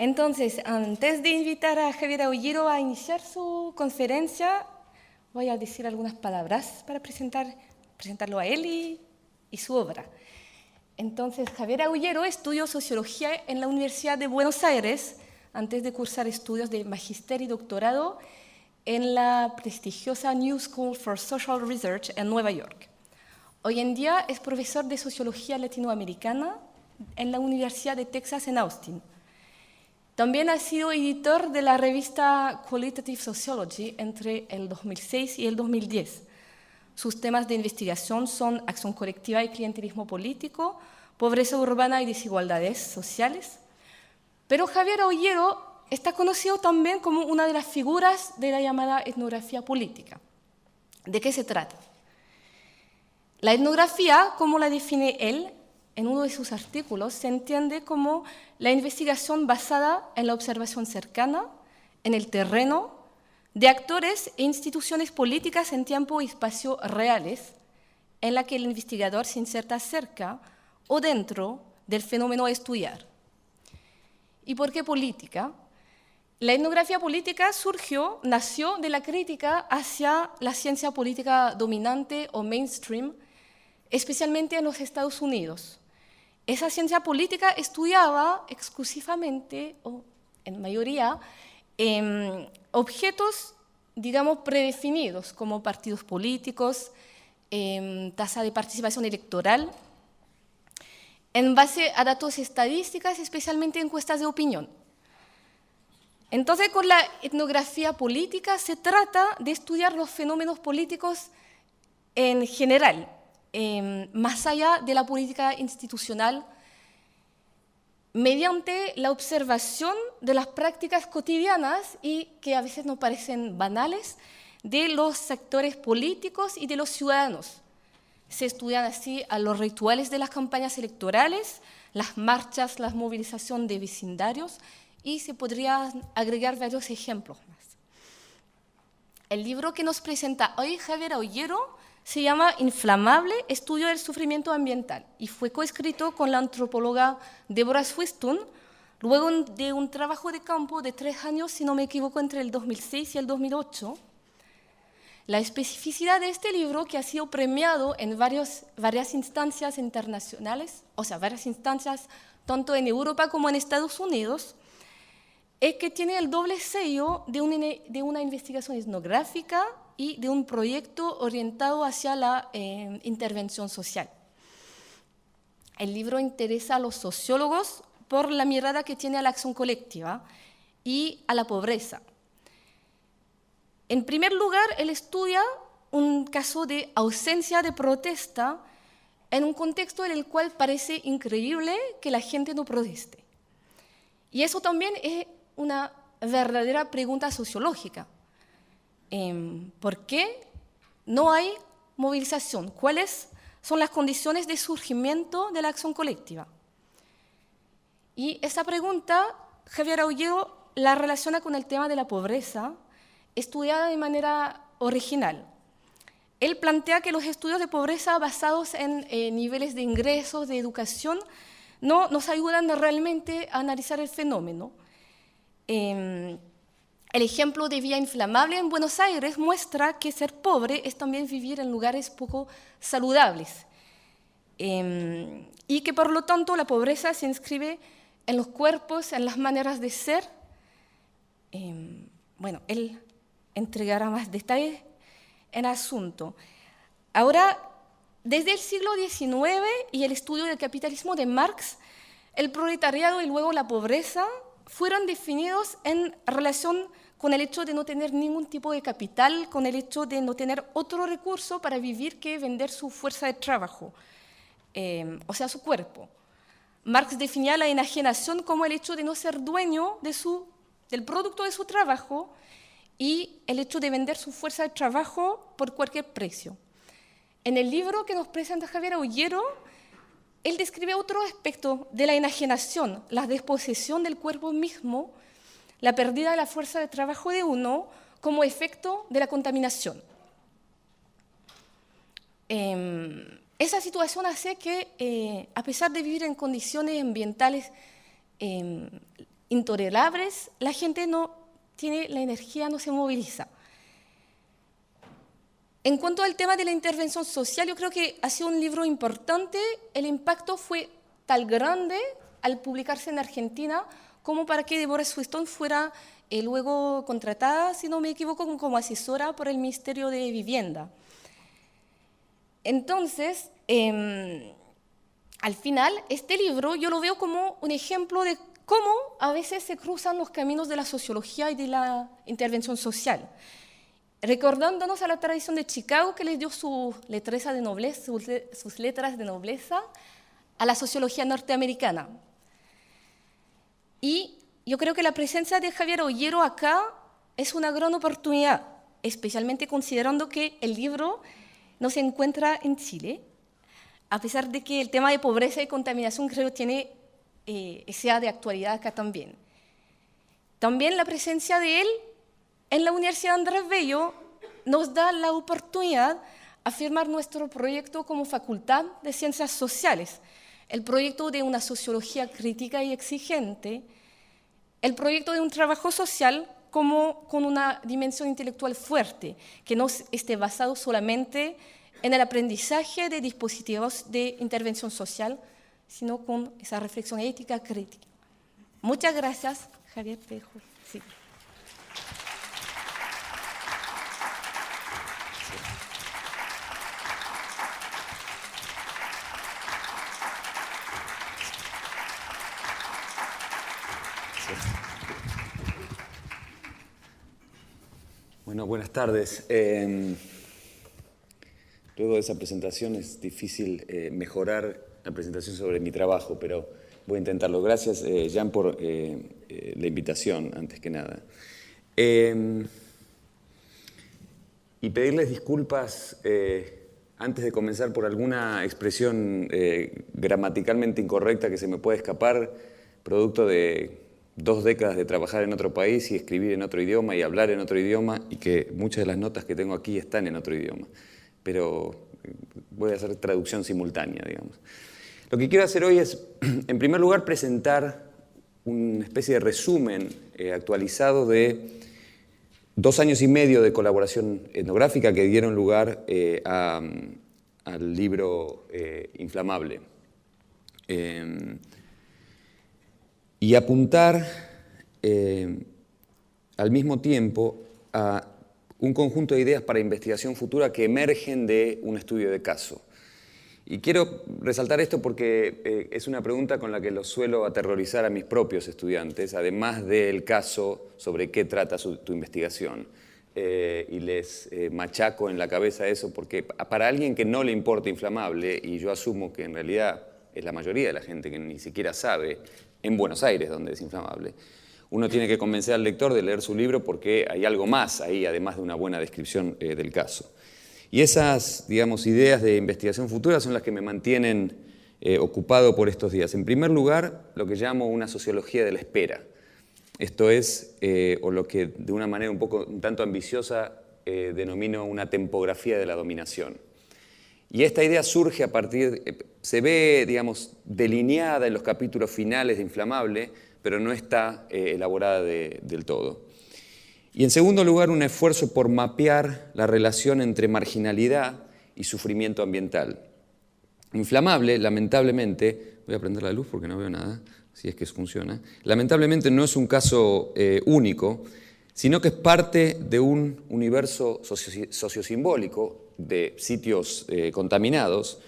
Entonces, antes de invitar a Javier Aullero a iniciar su conferencia, voy a decir algunas palabras para presentarlo a él y su obra. Entonces, Javier Aullero estudió Sociología en la Universidad de Buenos Aires, antes de cursar estudios de Magister y Doctorado en la prestigiosa New School for Social Research en Nueva York. Hoy en día es profesor de Sociología Latinoamericana en la Universidad de Texas en Austin. También ha sido editor de la revista Qualitative Sociology entre el 2006 y el 2010. Sus temas de investigación son acción colectiva y clientelismo político, pobreza urbana y desigualdades sociales. Pero Javier Aullero está conocido también como una de las figuras de la llamada etnografía política. ¿De qué se trata? La etnografía, como la define él, en uno de sus artículos, se entiende como la investigación basada en la observación cercana, en el terreno, de actores e instituciones políticas en tiempo y espacio reales, en la que el investigador se inserta cerca o dentro del fenómeno a estudiar. ¿Y por qué política? La etnografía política nació de la crítica hacia la ciencia política dominante o mainstream, especialmente en los Estados Unidos. Esa ciencia política estudiaba exclusivamente, o en mayoría, objetos, digamos, predefinidos, como partidos políticos, tasa de participación electoral, en base a datos estadísticos, especialmente encuestas de opinión. Entonces, con la etnografía política se trata de estudiar los fenómenos políticos en general, más allá de la política institucional, mediante la observación de las prácticas cotidianas y que a veces nos parecen banales de los sectores políticos y de los ciudadanos. Se estudian así a los rituales de las campañas electorales, las marchas, la movilización de vecindarios y se podrían agregar varios ejemplos más. El libro que nos presenta hoy Javier Aullero se llama Inflamable, estudio del sufrimiento ambiental y fue coescrito con la antropóloga Deborah Swistun luego de un trabajo de campo de 3 años, si no me equivoco, entre el 2006 y el 2008. La especificidad de este libro, que ha sido premiado en varias instancias internacionales, o sea, varias instancias tanto en Europa como en Estados Unidos, es que tiene el doble sello de una investigación etnográfica y de un proyecto orientado hacia la intervención social. El libro interesa a los sociólogos por la mirada que tiene a la acción colectiva y a la pobreza. En primer lugar, él estudia un caso de ausencia de protesta en un contexto en el cual parece increíble que la gente no proteste. Y eso también es una verdadera pregunta sociológica. ¿Por qué no hay movilización? ¿Cuáles son las condiciones de surgimiento de la acción colectiva? Y esa pregunta, Javier Aullero la relaciona con el tema de la pobreza, estudiada de manera original. Él plantea que los estudios de pobreza basados en niveles de ingresos, de educación, no nos ayudan realmente a analizar el fenómeno. El ejemplo de Vía Inflamable en Buenos Aires muestra que ser pobre es también vivir en lugares poco saludables y que por lo tanto la pobreza se inscribe en los cuerpos, en las maneras de ser. Bueno, él entregará más detalles en el asunto. Ahora, desde el siglo XIX y el estudio del capitalismo de Marx, el proletariado y luego la pobreza fueron definidos en relación con el hecho de no tener ningún tipo de capital, con el hecho de no tener otro recurso para vivir que vender su fuerza de trabajo, o sea, su cuerpo. Marx definía la enajenación como el hecho de no ser dueño del producto de su trabajo y el hecho de vender su fuerza de trabajo por cualquier precio. En el libro que nos presenta Javier Aullero, él describe otro aspecto de la enajenación, la desposesión del cuerpo mismo, la pérdida de la fuerza de trabajo de uno como efecto de la contaminación. Esa situación hace que, a pesar de vivir en condiciones ambientales intolerables, la gente no tiene la energía, no se moviliza. En cuanto al tema de la intervención social, yo creo que ha sido un libro importante. El impacto fue tan grande al publicarse en Argentina como para que Deborah Swiston fuera luego contratada, si no me equivoco, como asesora por el Ministerio de Vivienda. Entonces, al final, este libro yo lo veo como un ejemplo de cómo a veces se cruzan los caminos de la sociología y de la intervención social, recordándonos a la tradición de Chicago que le dio sus letras de nobleza a la sociología norteamericana. Y yo creo que la presencia de Javier Ollero acá es una gran oportunidad, especialmente considerando que el libro no se encuentra en Chile, a pesar de que el tema de pobreza y contaminación creo que sea de actualidad acá también. También la presencia de él en la Universidad Andrés Bello nos da la oportunidad de afirmar nuestro proyecto como Facultad de Ciencias Sociales, el proyecto de una sociología crítica y exigente, el proyecto de un trabajo social con una dimensión intelectual fuerte, que no esté basado solamente en el aprendizaje de dispositivos de intervención social, sino con esa reflexión ética crítica. Muchas gracias, Javier Pejo. Sí. Bueno, buenas tardes. Luego de esa presentación es difícil mejorar la presentación sobre mi trabajo, pero voy a intentarlo. Gracias, Jan, por la invitación, antes que nada. Y pedirles disculpas antes de comenzar por alguna expresión gramaticalmente incorrecta que se me puede escapar, producto de 2 décadas de trabajar en otro país y escribir en otro idioma y hablar en otro idioma, y que muchas de las notas que tengo aquí están en otro idioma. Pero voy a hacer traducción simultánea, digamos. Lo que quiero hacer hoy es, en primer lugar, presentar una especie de resumen actualizado de 2 años y medio de colaboración etnográfica que dieron lugar al libro Inflamable. Y apuntar al mismo tiempo a un conjunto de ideas para investigación futura que emergen de un estudio de caso. Y quiero resaltar esto porque es una pregunta con la que los suelo aterrorizar a mis propios estudiantes, además del caso sobre qué trata tu investigación. Y les machaco en la cabeza eso porque para alguien que no le importa Inflamable, y yo asumo que en realidad es la mayoría de la gente que ni siquiera sabe, en Buenos Aires, donde es Inflamable, uno tiene que convencer al lector de leer su libro porque hay algo más ahí, además de una buena descripción del caso. Y esas, digamos, ideas de investigación futura son las que me mantienen ocupado por estos días. En primer lugar, lo que llamo una sociología de la espera. Esto es, o lo que de una manera un tanto ambiciosa denomino una tempografía de la dominación. Y esta idea surge a partir, se ve, digamos, delineada en los capítulos finales de Inflamable, pero no está elaborada del todo. Y en segundo lugar, un esfuerzo por mapear la relación entre marginalidad y sufrimiento ambiental. Inflamable, lamentablemente, voy a prender la luz porque no veo nada, si es que funciona, lamentablemente no es un caso único, sino que es parte de un universo sociosimbólico de sitios contaminados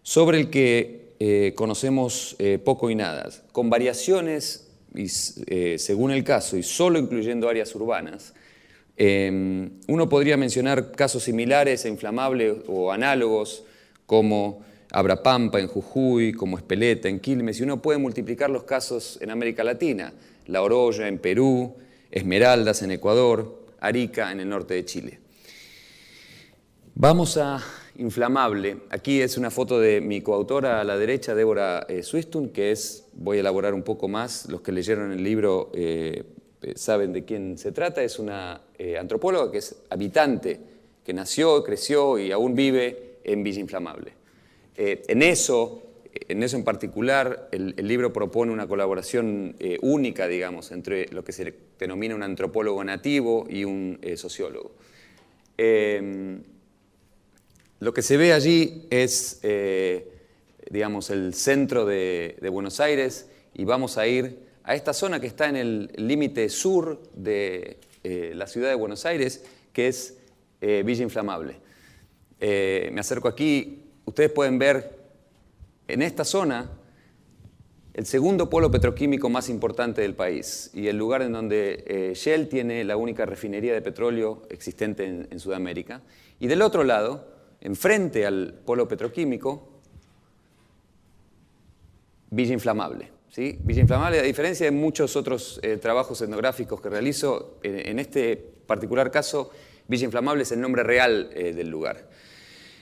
sobre el que conocemos poco y nada, con variaciones y, según el caso y solo incluyendo áreas urbanas. Uno podría mencionar casos similares a Inflamable o análogos como Abrapampa en Jujuy, como Espeleta en Quilmes, y uno puede multiplicar los casos en América Latina, La Oroya en Perú, Esmeraldas en Ecuador, Arica en el norte de Chile. Vamos a Inflamable. Aquí es una foto de mi coautora a la derecha, Deborah Swiston, que es, voy a elaborar un poco más, los que leyeron el libro saben de quién se trata, es una antropóloga que es habitante, que nació, creció y aún vive en Villa Inflamable. En eso en eso en particular, el libro propone una colaboración única, digamos, entre lo que se denomina un antropólogo nativo y un sociólogo. Lo que se ve allí es, digamos, el centro de Buenos Aires, y vamos a ir a esta zona que está en el límite sur de la ciudad de Buenos Aires, que es Villa Inflamable. Me acerco aquí, ustedes pueden ver en esta zona el segundo polo petroquímico más importante del país y el lugar en donde Shell tiene la única refinería de petróleo existente en Sudamérica. Y del otro lado, enfrente al polo petroquímico, Villa Inflamable. ¿Sí? Villa Inflamable, a diferencia de muchos otros trabajos etnográficos que realizo, en este particular caso, Villa Inflamable es el nombre real del lugar.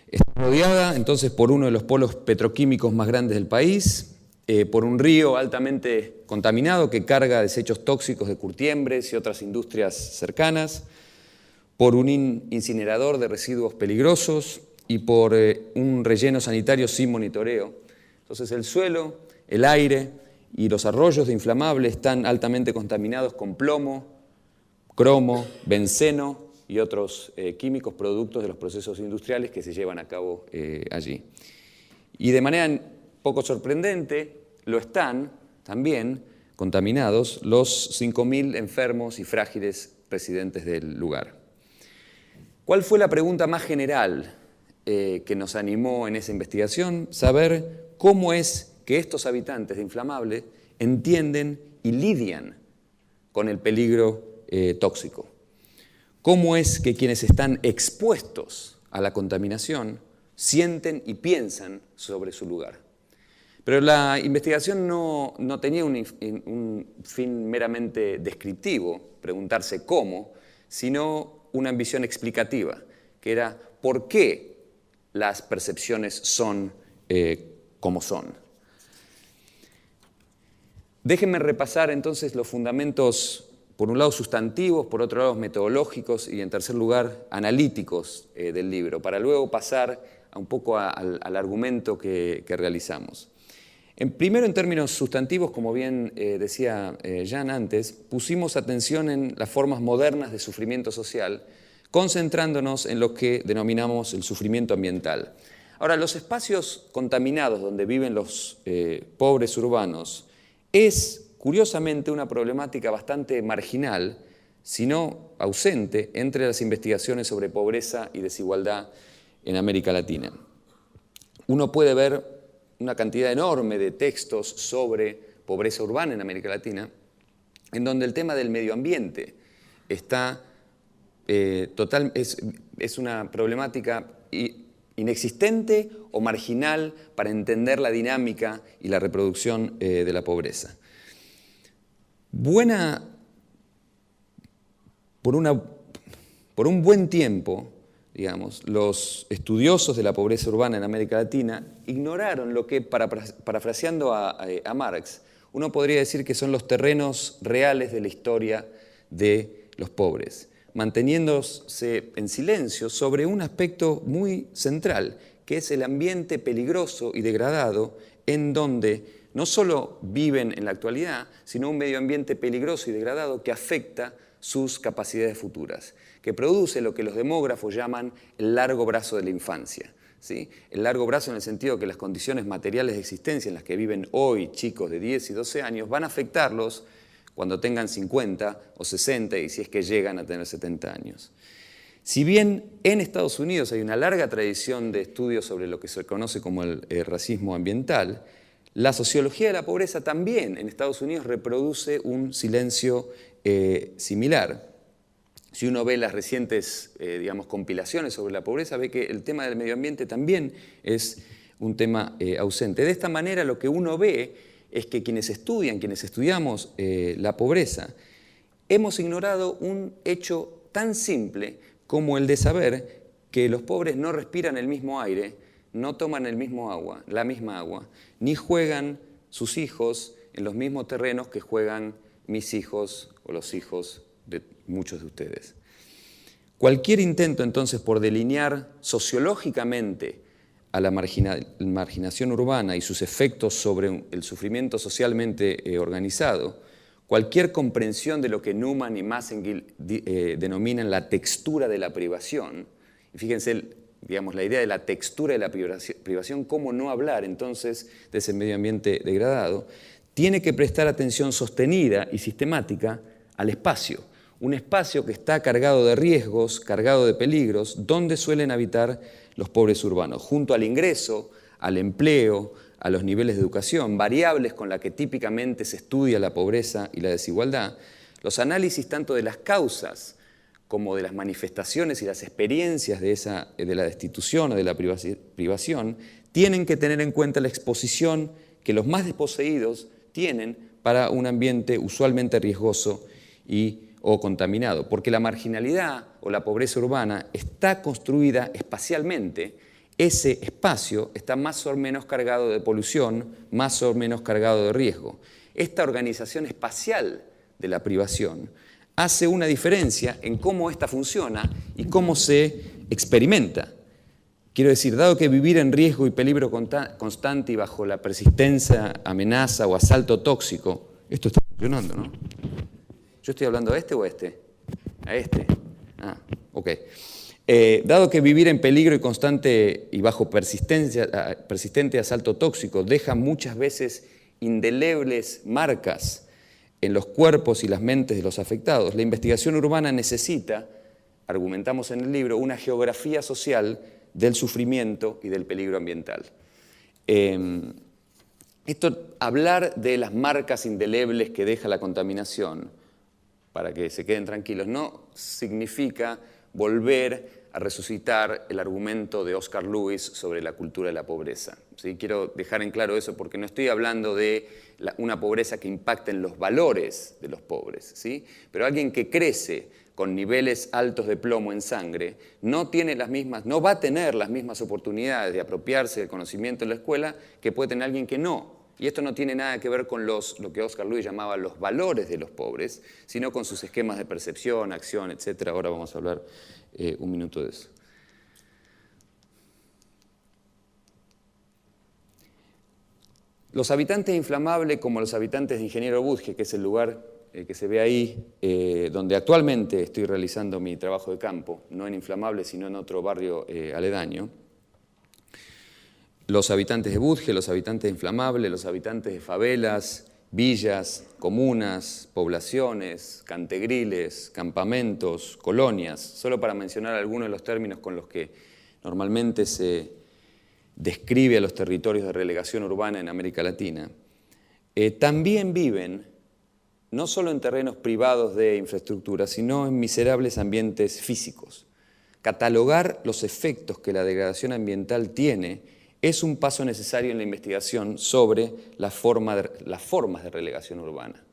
Está rodeada entonces por uno de los polos petroquímicos más grandes del país, por un río altamente contaminado que carga desechos tóxicos de curtiembres y otras industrias cercanas, por un incinerador de residuos peligrosos y por un relleno sanitario sin monitoreo. Entonces el suelo, el aire y los arroyos de Inflamable están altamente contaminados con plomo, cromo, benceno y otros químicos productos de los procesos industriales que se llevan a cabo allí. Y de manera poco sorprendente, lo están también contaminados los 5.000 enfermos y frágiles residentes del lugar. ¿Cuál fue la pregunta más general que nos animó en esa investigación? Saber cómo es que estos habitantes de Inflamable entienden y lidian con el peligro tóxico. ¿Cómo es que quienes están expuestos a la contaminación sienten y piensan sobre su lugar? Pero la investigación no tenía un fin meramente descriptivo, preguntarse cómo, sino una ambición explicativa, que era por qué las percepciones son como son. Déjenme repasar entonces los fundamentos, por un lado sustantivos, por otro lado metodológicos y en tercer lugar analíticos del libro, para luego pasar un poco al argumento que realizamos. Primero, en términos sustantivos, como bien decía Jan antes, pusimos atención en las formas modernas de sufrimiento social, concentrándonos en lo que denominamos el sufrimiento ambiental. Ahora, los espacios contaminados donde viven los pobres urbanos es, curiosamente, una problemática bastante marginal, si no ausente, entre las investigaciones sobre pobreza y desigualdad en América Latina. Uno puede ver una cantidad enorme de textos sobre pobreza urbana en América Latina, en donde el tema del medio ambiente está es una problemática inexistente o marginal para entender la dinámica y la reproducción de la pobreza. Por un buen tiempo, digamos, los estudiosos de la pobreza urbana en América Latina ignoraron lo que, parafraseando a Marx, uno podría decir que son los terrenos reales de la historia de los pobres, manteniéndose en silencio sobre un aspecto muy central, que es el ambiente peligroso y degradado en donde no solo viven en la actualidad, sino un medio ambiente peligroso y degradado que afecta sus capacidades futuras, que produce lo que los demógrafos llaman el largo brazo de la infancia. ¿Sí? El largo brazo en el sentido que las condiciones materiales de existencia en las que viven hoy chicos de 10 y 12 años van a afectarlos cuando tengan 50 o 60 y si es que llegan a tener 70 años. Si bien en Estados Unidos hay una larga tradición de estudios sobre lo que se conoce como el racismo ambiental, la sociología de la pobreza también en Estados Unidos reproduce un silencio similar. Si uno ve las recientes compilaciones sobre la pobreza, ve que el tema del medio ambiente también es un tema ausente. De esta manera lo que uno ve es que quienes estudiamos la pobreza, hemos ignorado un hecho tan simple como el de saber que los pobres no respiran el mismo aire, no toman la misma agua, ni juegan sus hijos en los mismos terrenos que juegan mis hijos o los hijos de muchos de ustedes. Cualquier intento entonces por delinear sociológicamente a la marginación urbana y sus efectos sobre el sufrimiento socialmente organizado, cualquier comprensión de lo que Newman y Massengill denominan la textura de la privación, y fíjense, digamos, la idea de la textura de la privación, cómo no hablar entonces de ese medio ambiente degradado, tiene que prestar atención sostenida y sistemática al espacio, un espacio que está cargado de riesgos, cargado de peligros, donde suelen habitar los pobres urbanos, junto al ingreso, al empleo, a los niveles de educación, variables con las que típicamente se estudia la pobreza y la desigualdad. Los análisis tanto de las causas como de las manifestaciones y las experiencias de la destitución o de la privación tienen que tener en cuenta la exposición que los más desposeídos tienen para un ambiente usualmente riesgoso o contaminado, porque la marginalidad o la pobreza urbana está construida espacialmente. Ese espacio está más o menos cargado de polución, más o menos cargado de riesgo. Esta organización espacial de la privación hace una diferencia en cómo esta funciona y cómo se experimenta. Quiero decir, dado que vivir en riesgo y peligro constante y bajo la persistencia, amenaza o asalto tóxico, esto está funcionando, ¿no? ¿Yo estoy hablando a este o a este? A este. Ah, ok. Dado que vivir en peligro y constante y bajo persistente asalto tóxico deja muchas veces indelebles marcas en los cuerpos y las mentes de los afectados, la investigación urbana necesita, argumentamos en el libro, una geografía social del sufrimiento y del peligro ambiental. Hablar de las marcas indelebles que deja la contaminación, para que se queden tranquilos, no significa volver a resucitar el argumento de Oscar Lewis sobre la cultura de la pobreza. ¿Sí? Quiero dejar en claro eso porque no estoy hablando de una pobreza que impacte en los valores de los pobres, ¿sí? Pero alguien que crece con niveles altos de plomo en sangre no va a tener las mismas oportunidades de apropiarse del conocimiento en la escuela que puede tener alguien que no. Y esto no tiene nada que ver con lo que Oscar Lewis llamaba los valores de los pobres, sino con sus esquemas de percepción, acción, etc. Ahora vamos a hablar un minuto de eso. Los habitantes de Inflamable, como los habitantes de Ingeniero Budge, que es el lugar que se ve ahí, donde actualmente estoy realizando mi trabajo de campo, no en Inflamable, sino en otro barrio aledaño, los habitantes de Budge, los habitantes de Inflamable, los habitantes de favelas, villas, comunas, poblaciones, cantegriles, campamentos, colonias, solo para mencionar algunos de los términos con los que normalmente se describe a los territorios de relegación urbana en América Latina, también viven no solo en terrenos privados de infraestructura, sino en miserables ambientes físicos. Catalogar los efectos que la degradación ambiental tiene es un paso necesario en la investigación sobre las formas de relegación urbana.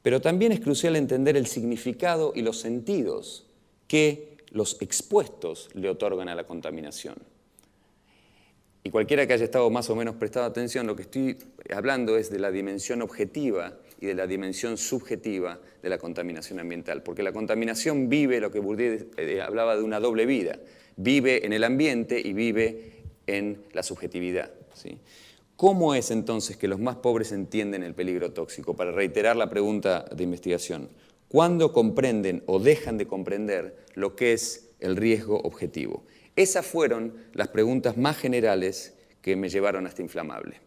Pero también es crucial entender el significado y los sentidos que los expuestos le otorgan a la contaminación. Y cualquiera que haya estado más o menos prestado atención, lo que estoy hablando es de la dimensión objetiva y de la dimensión subjetiva de la contaminación ambiental. Porque la contaminación vive, lo que Bourdieu hablaba de una doble vida, vive en el ambiente y vive en la subjetividad, ¿sí? ¿Cómo es entonces que los más pobres entienden el peligro tóxico? Para reiterar la pregunta de investigación, ¿cuándo comprenden o dejan de comprender lo que es el riesgo objetivo? Esas fueron las preguntas más generales que me llevaron a este Inflamable.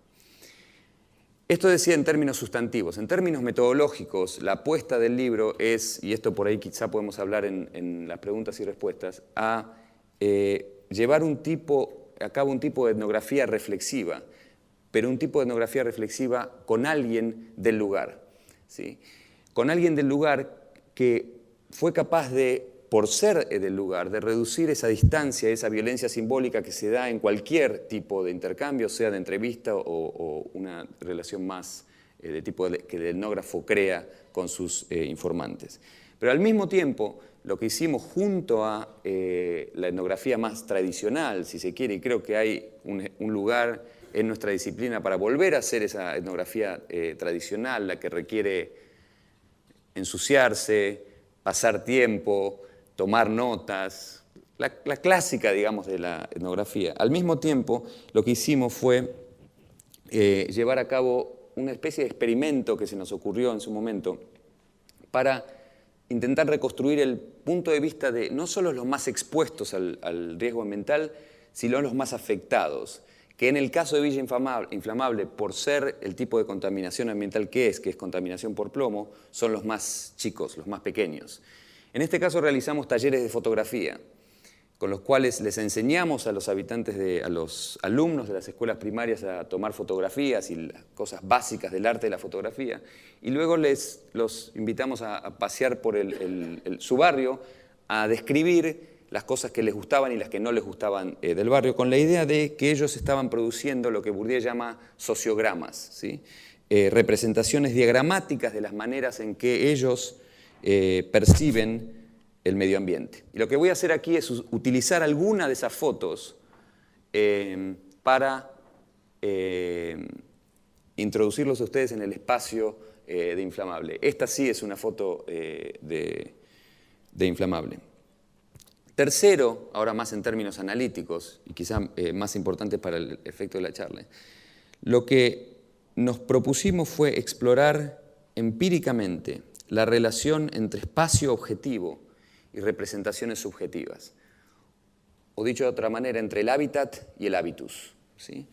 Esto decía en términos sustantivos. En términos metodológicos, la apuesta del libro es, y esto por ahí quizá podemos hablar en las preguntas y respuestas, a llevar a cabo un tipo de etnografía reflexiva, pero un tipo de etnografía reflexiva con alguien del lugar, ¿sí? Con alguien del lugar que fue capaz de, por ser del lugar, de reducir esa distancia, esa violencia simbólica que se da en cualquier tipo de intercambio, sea de entrevista o una relación más de tipo que el etnógrafo crea con sus informantes. Pero al mismo tiempo, lo que hicimos junto a la etnografía más tradicional, si se quiere, y creo que hay un lugar en nuestra disciplina para volver a hacer esa etnografía tradicional, la que requiere ensuciarse, pasar tiempo, tomar notas, la clásica, digamos, de la etnografía. Al mismo tiempo, lo que hicimos fue llevar a cabo una especie de experimento que se nos ocurrió en su momento para intentar reconstruir el punto de vista de no solo los más expuestos al riesgo ambiental, sino los más afectados, que en el caso de Villa Inflamable, por ser el tipo de contaminación ambiental que es contaminación por plomo, son los más chicos, los más pequeños. En este caso realizamos talleres de fotografía, con los cuales les enseñamos a los habitantes, a los alumnos de las escuelas primarias a tomar fotografías y las cosas básicas del arte de la fotografía, y luego los invitamos a pasear por su barrio, a describir las cosas que les gustaban y las que no les gustaban del barrio, con la idea de que ellos estaban produciendo lo que Bourdieu llama sociogramas, ¿sí? Representaciones diagramáticas de las maneras en que ellos perciben el medio ambiente. Y lo que voy a hacer aquí es utilizar alguna de esas fotos para introducirlos a ustedes en el espacio de Inflamable. Esta sí es una foto de Inflamable. Tercero, ahora más en términos analíticos, y quizá más importante para el efecto de la charla, lo que nos propusimos fue explorar empíricamente la relación entre espacio objetivo y representaciones subjetivas. O dicho de otra manera, entre el hábitat y el habitus, ¿sí?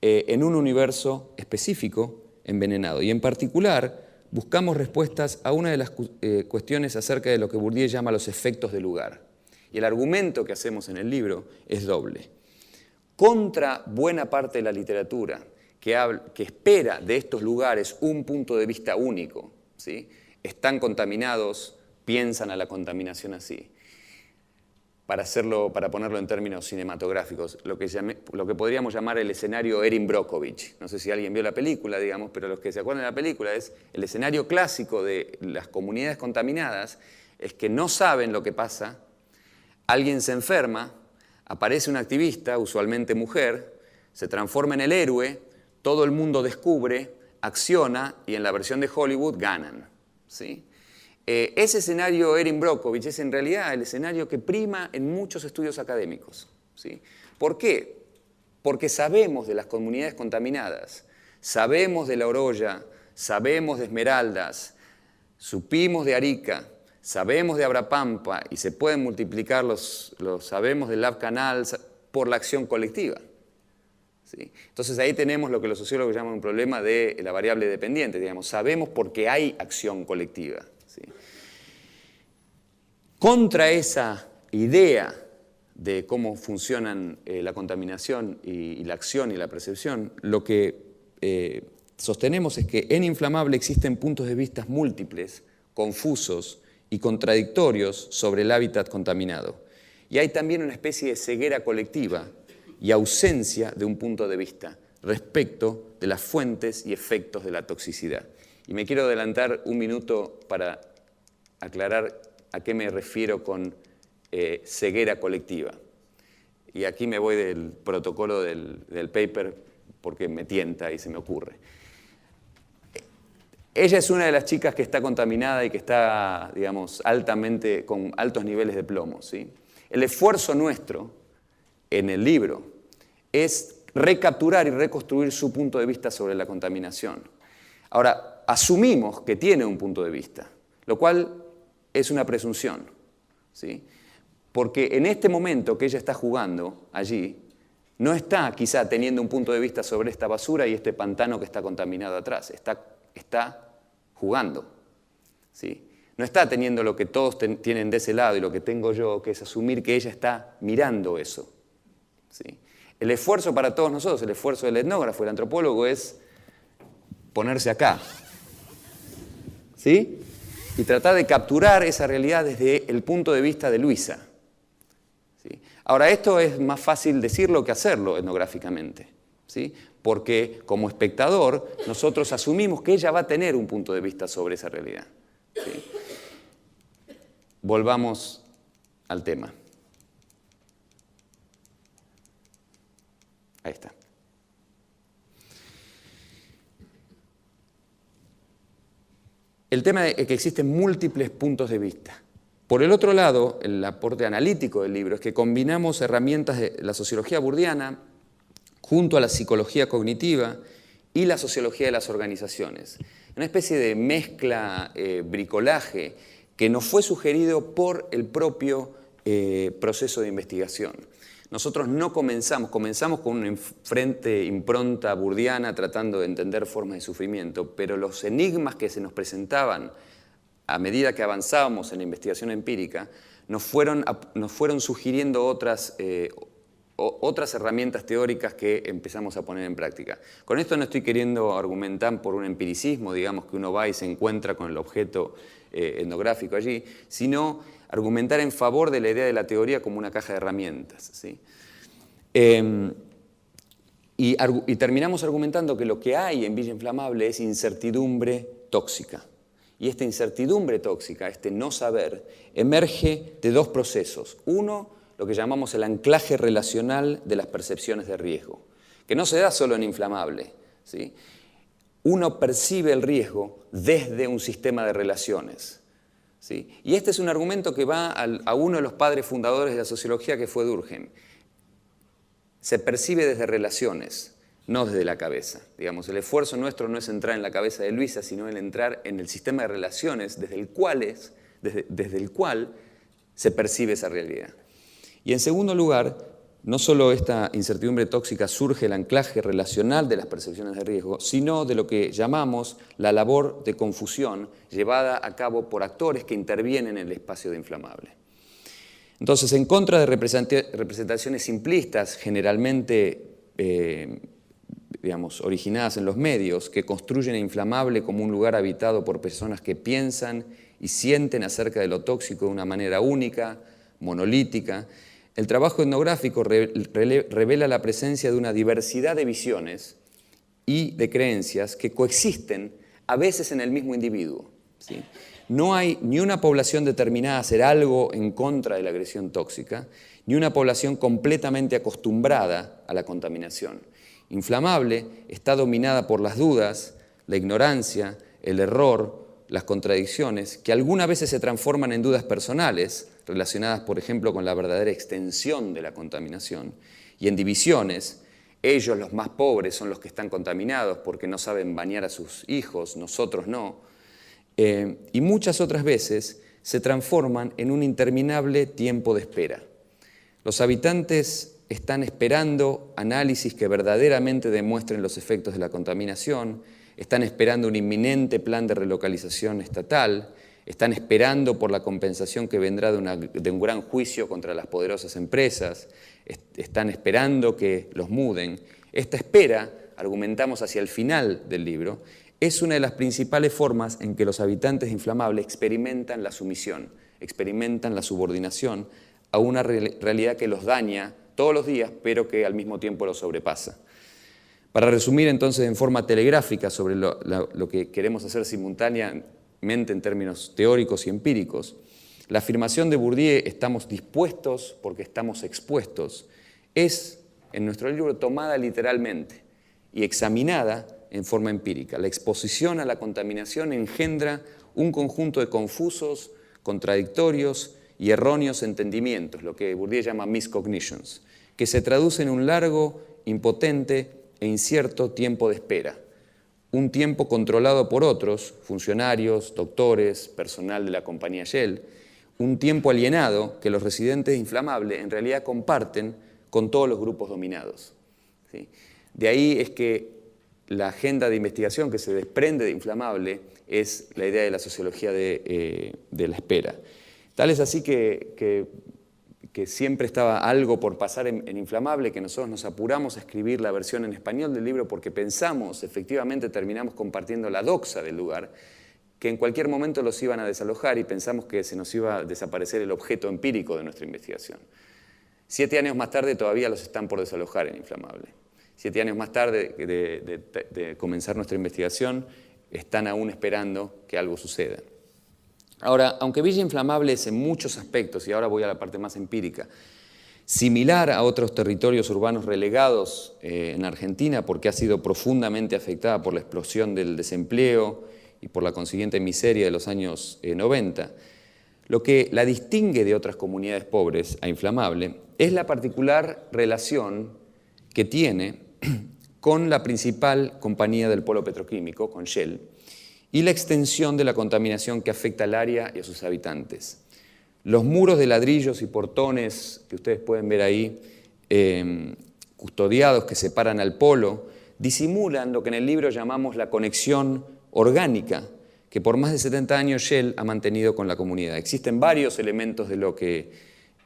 En un universo específico envenenado. Y en particular, buscamos respuestas a una de las cuestiones acerca de lo que Bourdieu llama los efectos de lugar. Y el argumento que hacemos en el libro es doble. Contra buena parte de la literatura que espera de estos lugares un punto de vista único, ¿sí? Están contaminados, piensan a la contaminación así. Para ponerlo en términos cinematográficos, lo que podríamos llamar el escenario Erin Brockovich. No sé si alguien vio la película, digamos, pero los que se acuerdan de la película es el escenario clásico de las comunidades contaminadas, es que no saben lo que pasa, alguien se enferma, aparece un activista, usualmente mujer, se transforma en el héroe, todo el mundo descubre, acciona y en la versión de Hollywood ganan, ¿sí? Ese escenario Erin Brockovich es en realidad el escenario que prima en muchos estudios académicos, ¿sí? ¿Por qué? Porque sabemos de las comunidades contaminadas, sabemos de La Oroya, sabemos de Esmeraldas, supimos de Arica, sabemos de Abrapampa y se pueden multiplicar los sabemos del Lab Canal por la acción colectiva, ¿sí? Entonces ahí tenemos lo que los sociólogos llaman un problema de la variable dependiente, digamos, sabemos porque hay acción colectiva, ¿sí? Contra esa idea de cómo funcionan la contaminación y la acción y la percepción, lo que sostenemos es que en Inflamable existen puntos de vista múltiples, confusos y contradictorios sobre el hábitat contaminado. Y hay también una especie de ceguera colectiva y ausencia de un punto de vista respecto de las fuentes y efectos de la toxicidad. Y me quiero adelantar un minuto para aclarar a qué me refiero con ceguera colectiva. Y aquí me voy del protocolo del paper porque me tienta y se me ocurre. Ella es una de las chicas que está contaminada y que está, digamos, con altos niveles de plomo, ¿sí? El esfuerzo nuestro en el libro es recapturar y reconstruir su punto de vista sobre la contaminación. Ahora, asumimos que tiene un punto de vista, lo cual es una presunción, ¿sí? Porque en este momento que ella está jugando allí, no está quizá teniendo un punto de vista sobre esta basura y este pantano que está contaminado atrás, está jugando, ¿sí? No está teniendo lo que todos tienen de ese lado y lo que tengo yo, que es asumir que ella está mirando eso, ¿sí? El esfuerzo para todos nosotros, el esfuerzo del etnógrafo, el antropólogo, es ponerse acá, ¿sí? Y tratar de capturar esa realidad desde el punto de vista de Luisa, ¿sí? Ahora, esto es más fácil decirlo que hacerlo etnográficamente, ¿sí? Porque como espectador nosotros asumimos que ella va a tener un punto de vista sobre esa realidad, ¿sí? Volvamos al tema. Ahí está. El tema es que existen múltiples puntos de vista, Por el otro lado, el aporte analítico del libro es que combinamos herramientas de la sociología burdiana junto a la psicología cognitiva y la sociología de las organizaciones. Una especie de mezcla, bricolaje, que nos fue sugerido por el propio proceso de investigación. Nosotros no comenzamos con una impronta burdiana tratando de entender formas de sufrimiento, pero los enigmas que se nos presentaban a medida que avanzábamos en la investigación empírica, nos fueron sugiriendo otras herramientas teóricas que empezamos a poner en práctica. Con esto no estoy queriendo argumentar por un empiricismo, digamos que uno va y se encuentra con el objeto etnográfico allí, sino argumentar en favor de la idea de la teoría como una caja de herramientas, ¿sí? Y terminamos argumentando que lo que hay en Villa Inflamable es incertidumbre tóxica. Y esta incertidumbre tóxica, este no saber, emerge de dos procesos. Uno, lo que llamamos el anclaje relacional de las percepciones de riesgo, que no se da solo en Inflamable, ¿sí? Uno percibe el riesgo desde un sistema de relaciones, ¿sí? Y este es un argumento que va a uno de los padres fundadores de la sociología, que fue Durkheim. Se percibe desde relaciones, no desde la cabeza. Digamos, el esfuerzo nuestro no es entrar en la cabeza de Luisa, sino en entrar en el sistema de relaciones desde el cual se percibe esa realidad. Y en segundo lugar, no solo esta incertidumbre tóxica surge del anclaje relacional de las percepciones de riesgo, sino de lo que llamamos la labor de confusión llevada a cabo por actores que intervienen en el espacio de Inflamable. Entonces, en contra de representaciones simplistas, generalmente originadas en los medios, que construyen a Inflamable como un lugar habitado por personas que piensan y sienten acerca de lo tóxico de una manera única, monolítica, el trabajo etnográfico revela la presencia de una diversidad de visiones y de creencias que coexisten a veces en el mismo individuo, ¿sí? No hay ni una población determinada a hacer algo en contra de la agresión tóxica, ni una población completamente acostumbrada a la contaminación. Inflamable está dominada por las dudas, la ignorancia, el error, las contradicciones, que algunas veces se transforman en dudas personales, relacionadas, por ejemplo, con la verdadera extensión de la contaminación, y en divisiones. Ellos, los más pobres, son los que están contaminados porque no saben bañar a sus hijos, nosotros no. Y muchas otras veces se transforman en un interminable tiempo de espera. Los habitantes están esperando análisis que verdaderamente demuestren los efectos de la contaminación, están esperando un inminente plan de relocalización estatal, están esperando por la compensación que vendrá de un gran juicio contra las poderosas empresas, están esperando que los muden. Esta espera, argumentamos hacia el final del libro, es una de las principales formas en que los habitantes de Inflamable experimentan la sumisión, experimentan la subordinación a una realidad que los daña todos los días, pero que al mismo tiempo los sobrepasa. Para resumir entonces en forma telegráfica sobre lo que queremos hacer simultáneamente en términos teóricos y empíricos, la afirmación de Bourdieu, estamos dispuestos porque estamos expuestos, es en nuestro libro tomada literalmente y examinada en forma empírica. La exposición a la contaminación engendra un conjunto de confusos, contradictorios y erróneos entendimientos, lo que Bourdieu llama miscognitions, que se traducen en un largo, impotente e incierto tiempo de espera. Un tiempo controlado por otros, funcionarios, doctores, personal de la compañía Shell, un tiempo alienado que los residentes de Inflamable en realidad comparten con todos los grupos dominados, ¿sí? De ahí es que la agenda de investigación que se desprende de Inflamable es la idea de la sociología de la espera. Tal es así que siempre estaba algo por pasar en Inflamable, que nosotros nos apuramos a escribir la versión en español del libro porque pensamos, efectivamente terminamos compartiendo la doxa del lugar, que en cualquier momento los iban a desalojar y pensamos que se nos iba a desaparecer el objeto empírico de nuestra investigación. 7 años más tarde todavía los están por desalojar en Inflamable. 7 años más tarde de comenzar nuestra investigación, están aún esperando que algo suceda. Ahora, aunque Villa Inflamable es en muchos aspectos, y ahora voy a la parte más empírica, similar a otros territorios urbanos relegados en Argentina, porque ha sido profundamente afectada por la explosión del desempleo y por la consiguiente miseria de los años 90, Lo que la distingue de otras comunidades pobres a Inflamable es la particular relación que tiene con la principal compañía del polo petroquímico, con Shell, y la extensión de la contaminación que afecta al área y a sus habitantes. Los muros de ladrillos y portones que ustedes pueden ver ahí, custodiados que separan al polo, disimulan lo que en el libro llamamos la conexión orgánica que por más de 70 años Shell ha mantenido con la comunidad. Existen varios elementos de lo que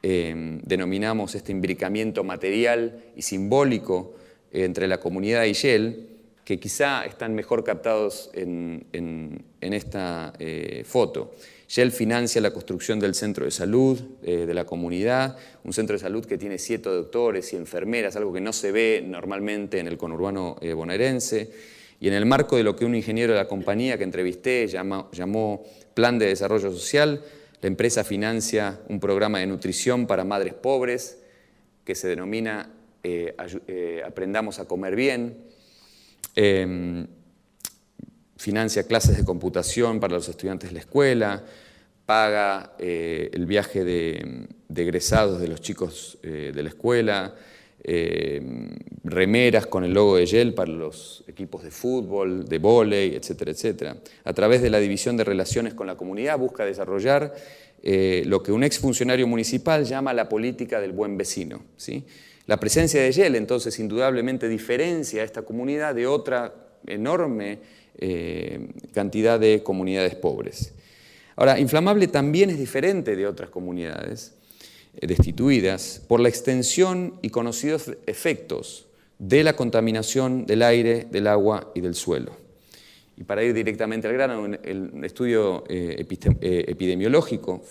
denominamos este imbricamiento material y simbólico entre la comunidad y Shell, que quizá están mejor captados en esta foto. Shell financia la construcción del centro de salud de la comunidad, un centro de salud que tiene 7 doctores y enfermeras, algo que no se ve normalmente en el conurbano bonaerense. Y en el marco de lo que un ingeniero de la compañía que entrevisté llamó Plan de Desarrollo Social, la empresa financia un programa de nutrición para madres pobres que se denomina Aprendamos a Comer Bien. Financia clases de computación para los estudiantes de la escuela, paga el viaje de egresados de los chicos de la escuela, remeras con el logo de Shell para los equipos de fútbol, de vóley, etcétera, etcétera. A través de la división de relaciones con la comunidad busca desarrollar lo que un exfuncionario municipal llama la política del buen vecino, ¿sí? La presencia de Shell, entonces, indudablemente diferencia a esta comunidad de otra enorme cantidad de comunidades pobres. Ahora, Inflamable también es diferente de otras comunidades destituidas por la extensión y conocidos efectos de la contaminación del aire, del agua y del suelo. Y para ir directamente al grano, el estudio epidemiológico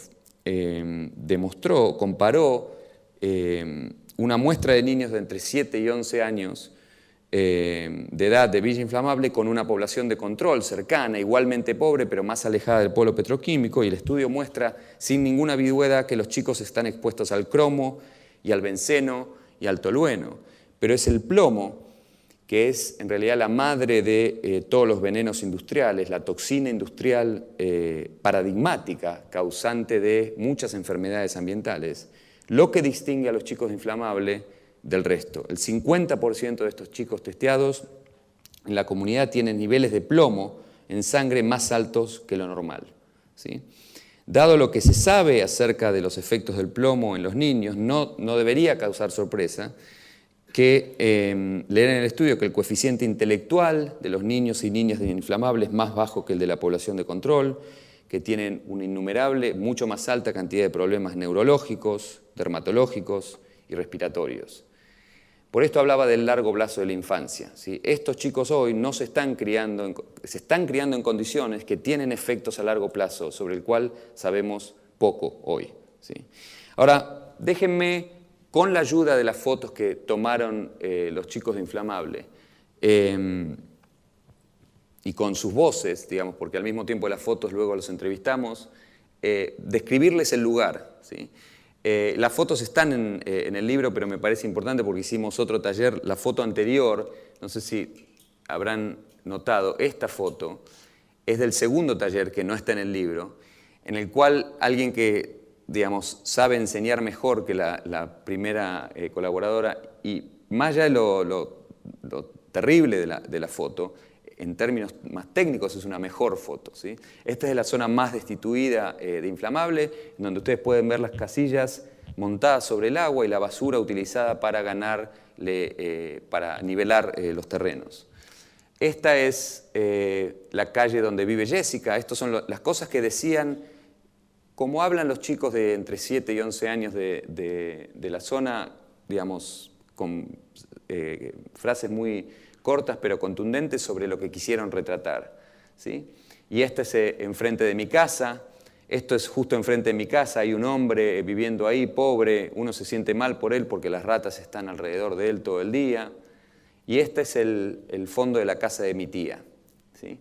comparó una muestra de niños de entre 7 y 11 años de edad de Villa Inflamable con una población de control cercana, igualmente pobre, pero más alejada del polo petroquímico, y el estudio muestra sin ninguna ambigüedad que los chicos están expuestos al cromo y al benceno y al tolueno. Pero es el plomo, que es en realidad la madre de todos los venenos industriales, la toxina industrial paradigmática, causante de muchas enfermedades ambientales, lo que distingue a los chicos de Inflamable del resto. El 50% de estos chicos testeados en la comunidad tienen niveles de plomo en sangre más altos que lo normal, ¿sí? Dado lo que se sabe acerca de los efectos del plomo en los niños, no debería causar sorpresa que leer en el estudio que el coeficiente intelectual de los niños y niñas de Inflamable es más bajo que el de la población de control, que tienen una innumerable, mucho más alta cantidad de problemas neurológicos, dermatológicos y respiratorios. Por esto hablaba del largo plazo de la infancia, ¿sí? Estos chicos hoy no se están criando en condiciones que tienen efectos a largo plazo, sobre el cual sabemos poco hoy, ¿sí? Ahora, déjenme, con la ayuda de las fotos que tomaron los chicos de Inflamable, y con sus voces, digamos, porque al mismo tiempo de las fotos luego los entrevistamos, describirles el lugar, ¿sí? Las fotos están en el libro, pero me parece importante porque hicimos otro taller. La foto anterior, no sé si habrán notado, esta foto es del segundo taller que no está en el libro, en el cual alguien que, digamos, sabe enseñar mejor que la primera colaboradora, y más allá de lo terrible de la foto, en términos más técnicos es una mejor foto, ¿sí? Esta es de la zona más destituida de Inflamable, en donde ustedes pueden ver las casillas montadas sobre el agua y la basura utilizada para para nivelar los terrenos. Esta es la calle donde vive Jessica. Estas son las cosas que decían, como hablan los chicos de entre 7 y 11 años de la zona, digamos, con frases muy cortas pero contundentes sobre lo que quisieron retratar, ¿sí? Y este es enfrente de mi casa, esto es justo enfrente de mi casa, hay un hombre viviendo ahí, pobre, uno se siente mal por él porque las ratas están alrededor de él todo el día, y este es el fondo de la casa de mi tía, ¿sí?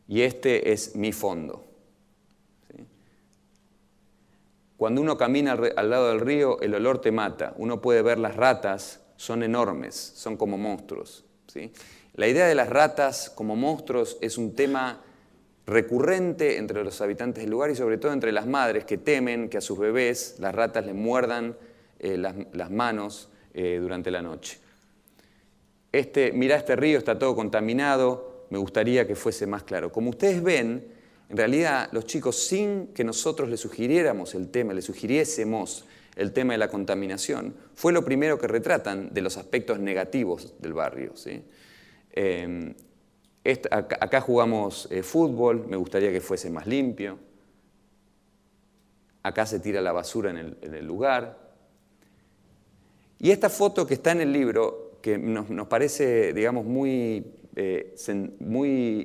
Y este es mi fondo, ¿sí? Cuando uno camina al lado del río, el olor te mata, uno puede ver las ratas, son enormes, son como monstruos, ¿sí? La idea de las ratas como monstruos es un tema recurrente entre los habitantes del lugar y sobre todo entre las madres que temen que a sus bebés las ratas les muerdan las manos durante la noche. Mirá este río, está todo contaminado, me gustaría que fuese más claro. Como ustedes ven, en realidad los chicos, sin que nosotros les sugiriésemos el tema de la contaminación, fue lo primero que retratan de los aspectos negativos del barrio, ¿sí? Acá jugamos fútbol, me gustaría que fuese más limpio. Acá se tira la basura en el lugar. Y esta foto que está en el libro, que nos parece, digamos, muy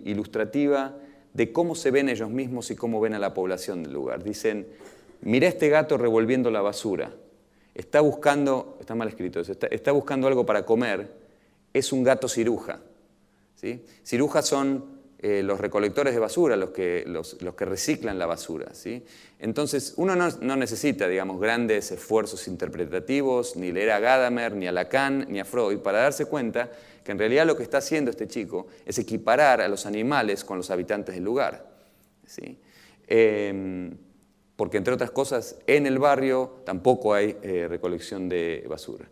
ilustrativa de cómo se ven ellos mismos y cómo ven a la población del lugar. Dicen, mirá este gato revolviendo la basura. Está mal escrito eso, está buscando algo para comer, es un gato ciruja. ¿Sí? Cirujas son los recolectores de basura, los que reciclan la basura, ¿sí? Entonces, uno no necesita, digamos, grandes esfuerzos interpretativos, ni leer a Gadamer, ni a Lacan, ni a Freud, para darse cuenta que en realidad lo que está haciendo este chico es equiparar a los animales con los habitantes del lugar, ¿sí? Porque, entre otras cosas, en el barrio tampoco hay recolección de basura.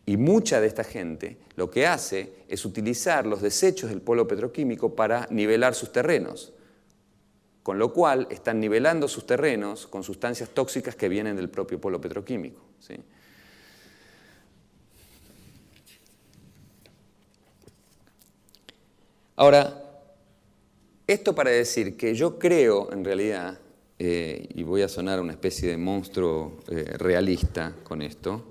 Y mucha de esta gente lo que hace es utilizar los desechos del polo petroquímico para nivelar sus terrenos, con lo cual están nivelando sus terrenos con sustancias tóxicas que vienen del propio polo petroquímico, ¿sí? Ahora, esto para decir que yo creo, en realidad, y voy a sonar una especie de monstruo realista con esto,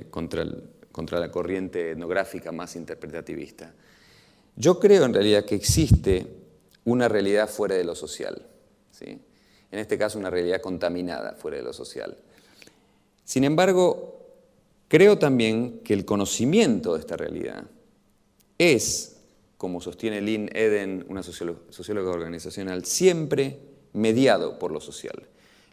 contra la corriente etnográfica más interpretativista. Yo creo en realidad que existe una realidad fuera de lo social, ¿sí? En este caso una realidad contaminada fuera de lo social. Sin embargo, creo también que el conocimiento de esta realidad es, como sostiene Lynn Eden, una socióloga organizacional, siempre mediado por lo social.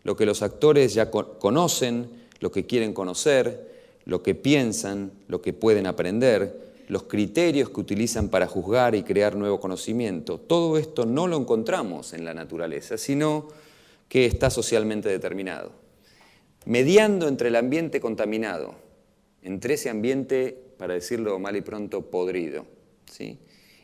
Lo que los actores ya conocen, lo que quieren conocer, lo que piensan, lo que pueden aprender, los criterios que utilizan para juzgar y crear nuevo conocimiento, todo esto no lo encontramos en la naturaleza, sino que está socialmente determinado. Mediando entre el ambiente contaminado, entre ese ambiente, para decirlo mal y pronto, podrido, ¿sí?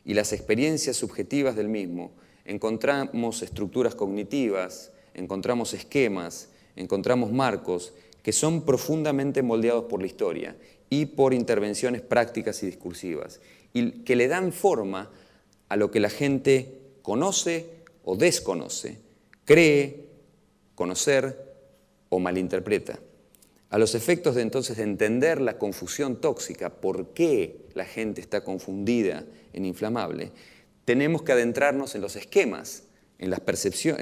Y las experiencias subjetivas del mismo, encontramos estructuras cognitivas, encontramos esquemas, encontramos marcos que son profundamente moldeados por la historia y por intervenciones prácticas y discursivas, y que le dan forma a lo que la gente conoce o desconoce, cree, conocer o malinterpreta. A los efectos de entonces de entender la confusión tóxica, por qué la gente está confundida en inflamable, tenemos que adentrarnos en los esquemas, en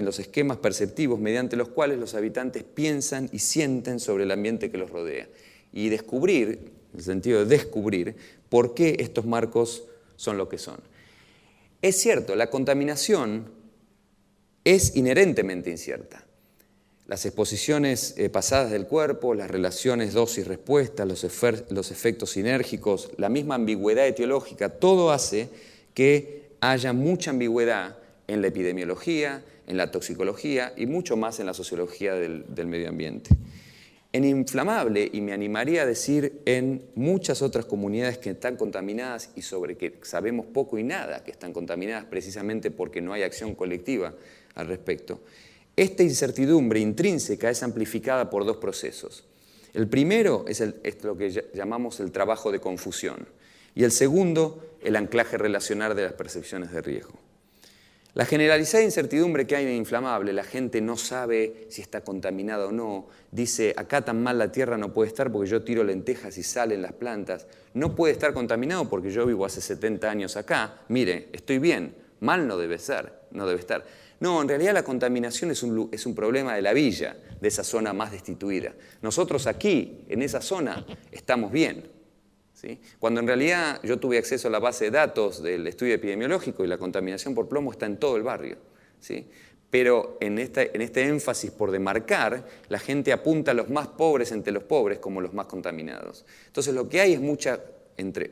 los esquemas perceptivos mediante los cuales los habitantes piensan y sienten sobre el ambiente que los rodea. Y descubrir, en el sentido de descubrir, por qué estos marcos son lo que son. Es cierto, la contaminación es inherentemente incierta. Las exposiciones pasadas del cuerpo, las relaciones dosis-respuesta, los efectos sinérgicos, la misma ambigüedad etiológica, todo hace que haya mucha ambigüedad en la epidemiología, en la toxicología y mucho más en la sociología del medio ambiente. En inflamable, y me animaría a decir en muchas otras comunidades que están contaminadas y sobre que sabemos poco y nada que están contaminadas precisamente porque no hay acción colectiva al respecto, esta incertidumbre intrínseca es amplificada por dos procesos. El primero es lo que llamamos el trabajo de confusión y el segundo, el anclaje relacional de las percepciones de riesgo. La generalizada incertidumbre que hay en inflamable, la gente no sabe si está contaminada o no, dice, acá tan mal la tierra no puede estar porque yo tiro lentejas y salen las plantas, no puede estar contaminado porque yo vivo hace 70 años acá, mire, estoy bien, mal no debe estar. No, en realidad la contaminación es un problema de la villa, de esa zona más destituida. Nosotros aquí, en esa zona, estamos bien. ¿Sí? Cuando en realidad yo tuve acceso a la base de datos del estudio epidemiológico y la contaminación por plomo está en todo el barrio, ¿sí? Pero en este énfasis por demarcar, la gente apunta a los más pobres entre los pobres como los más contaminados. Entonces lo que hay es mucha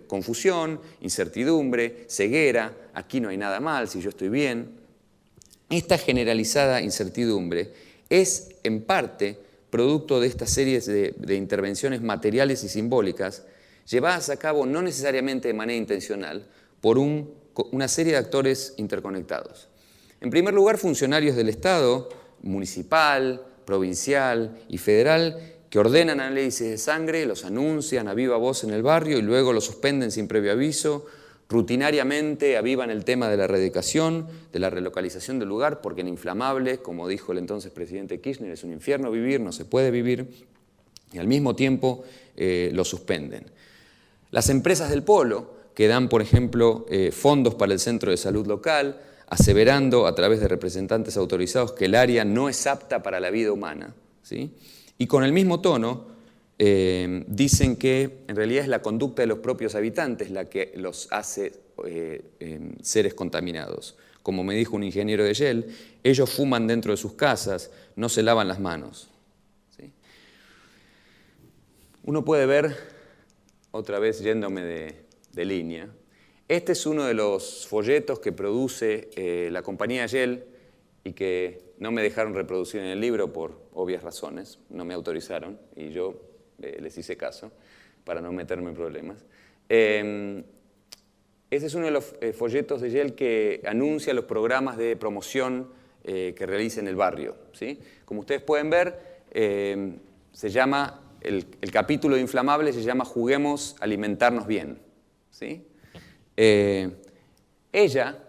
confusión, incertidumbre, ceguera, aquí no hay nada mal, si yo estoy bien. esta generalizada incertidumbre es en parte producto de estas series de intervenciones materiales y simbólicas llevadas a cabo no necesariamente de manera intencional por una serie de actores interconectados. En primer lugar, funcionarios del Estado, municipal, provincial y federal, que ordenan análisis de sangre, los anuncian a viva voz en el barrio y luego los suspenden sin previo aviso. Rutinariamente avivan el tema de la erradicación, de la relocalización del lugar, porque en Inflamables, como dijo el entonces presidente Kirchner, es un infierno vivir, no se puede vivir, y al mismo tiempo lo suspenden. Las empresas del polo, que dan, por ejemplo, fondos para el centro de salud local, aseverando a través de representantes autorizados que el área no es apta para la vida humana, ¿sí? Y con el mismo tono dicen que en realidad es la conducta de los propios habitantes la que los hace seres contaminados. Como me dijo un ingeniero de Yale, ellos fuman dentro de sus casas, no se lavan las manos, ¿sí? Uno puede ver, otra vez yéndome de línea, este es uno de los folletos que produce la compañía Yale y que no me dejaron reproducir en el libro por obvias razones, no me autorizaron y yo les hice caso para no meterme en problemas. Este es uno de los folletos de Yale que anuncia los programas de promoción que realiza en el barrio, ¿sí? Como ustedes pueden ver, se llama, el capítulo de Inflamables se llama Juguemos a alimentarnos bien, ¿sí? Ella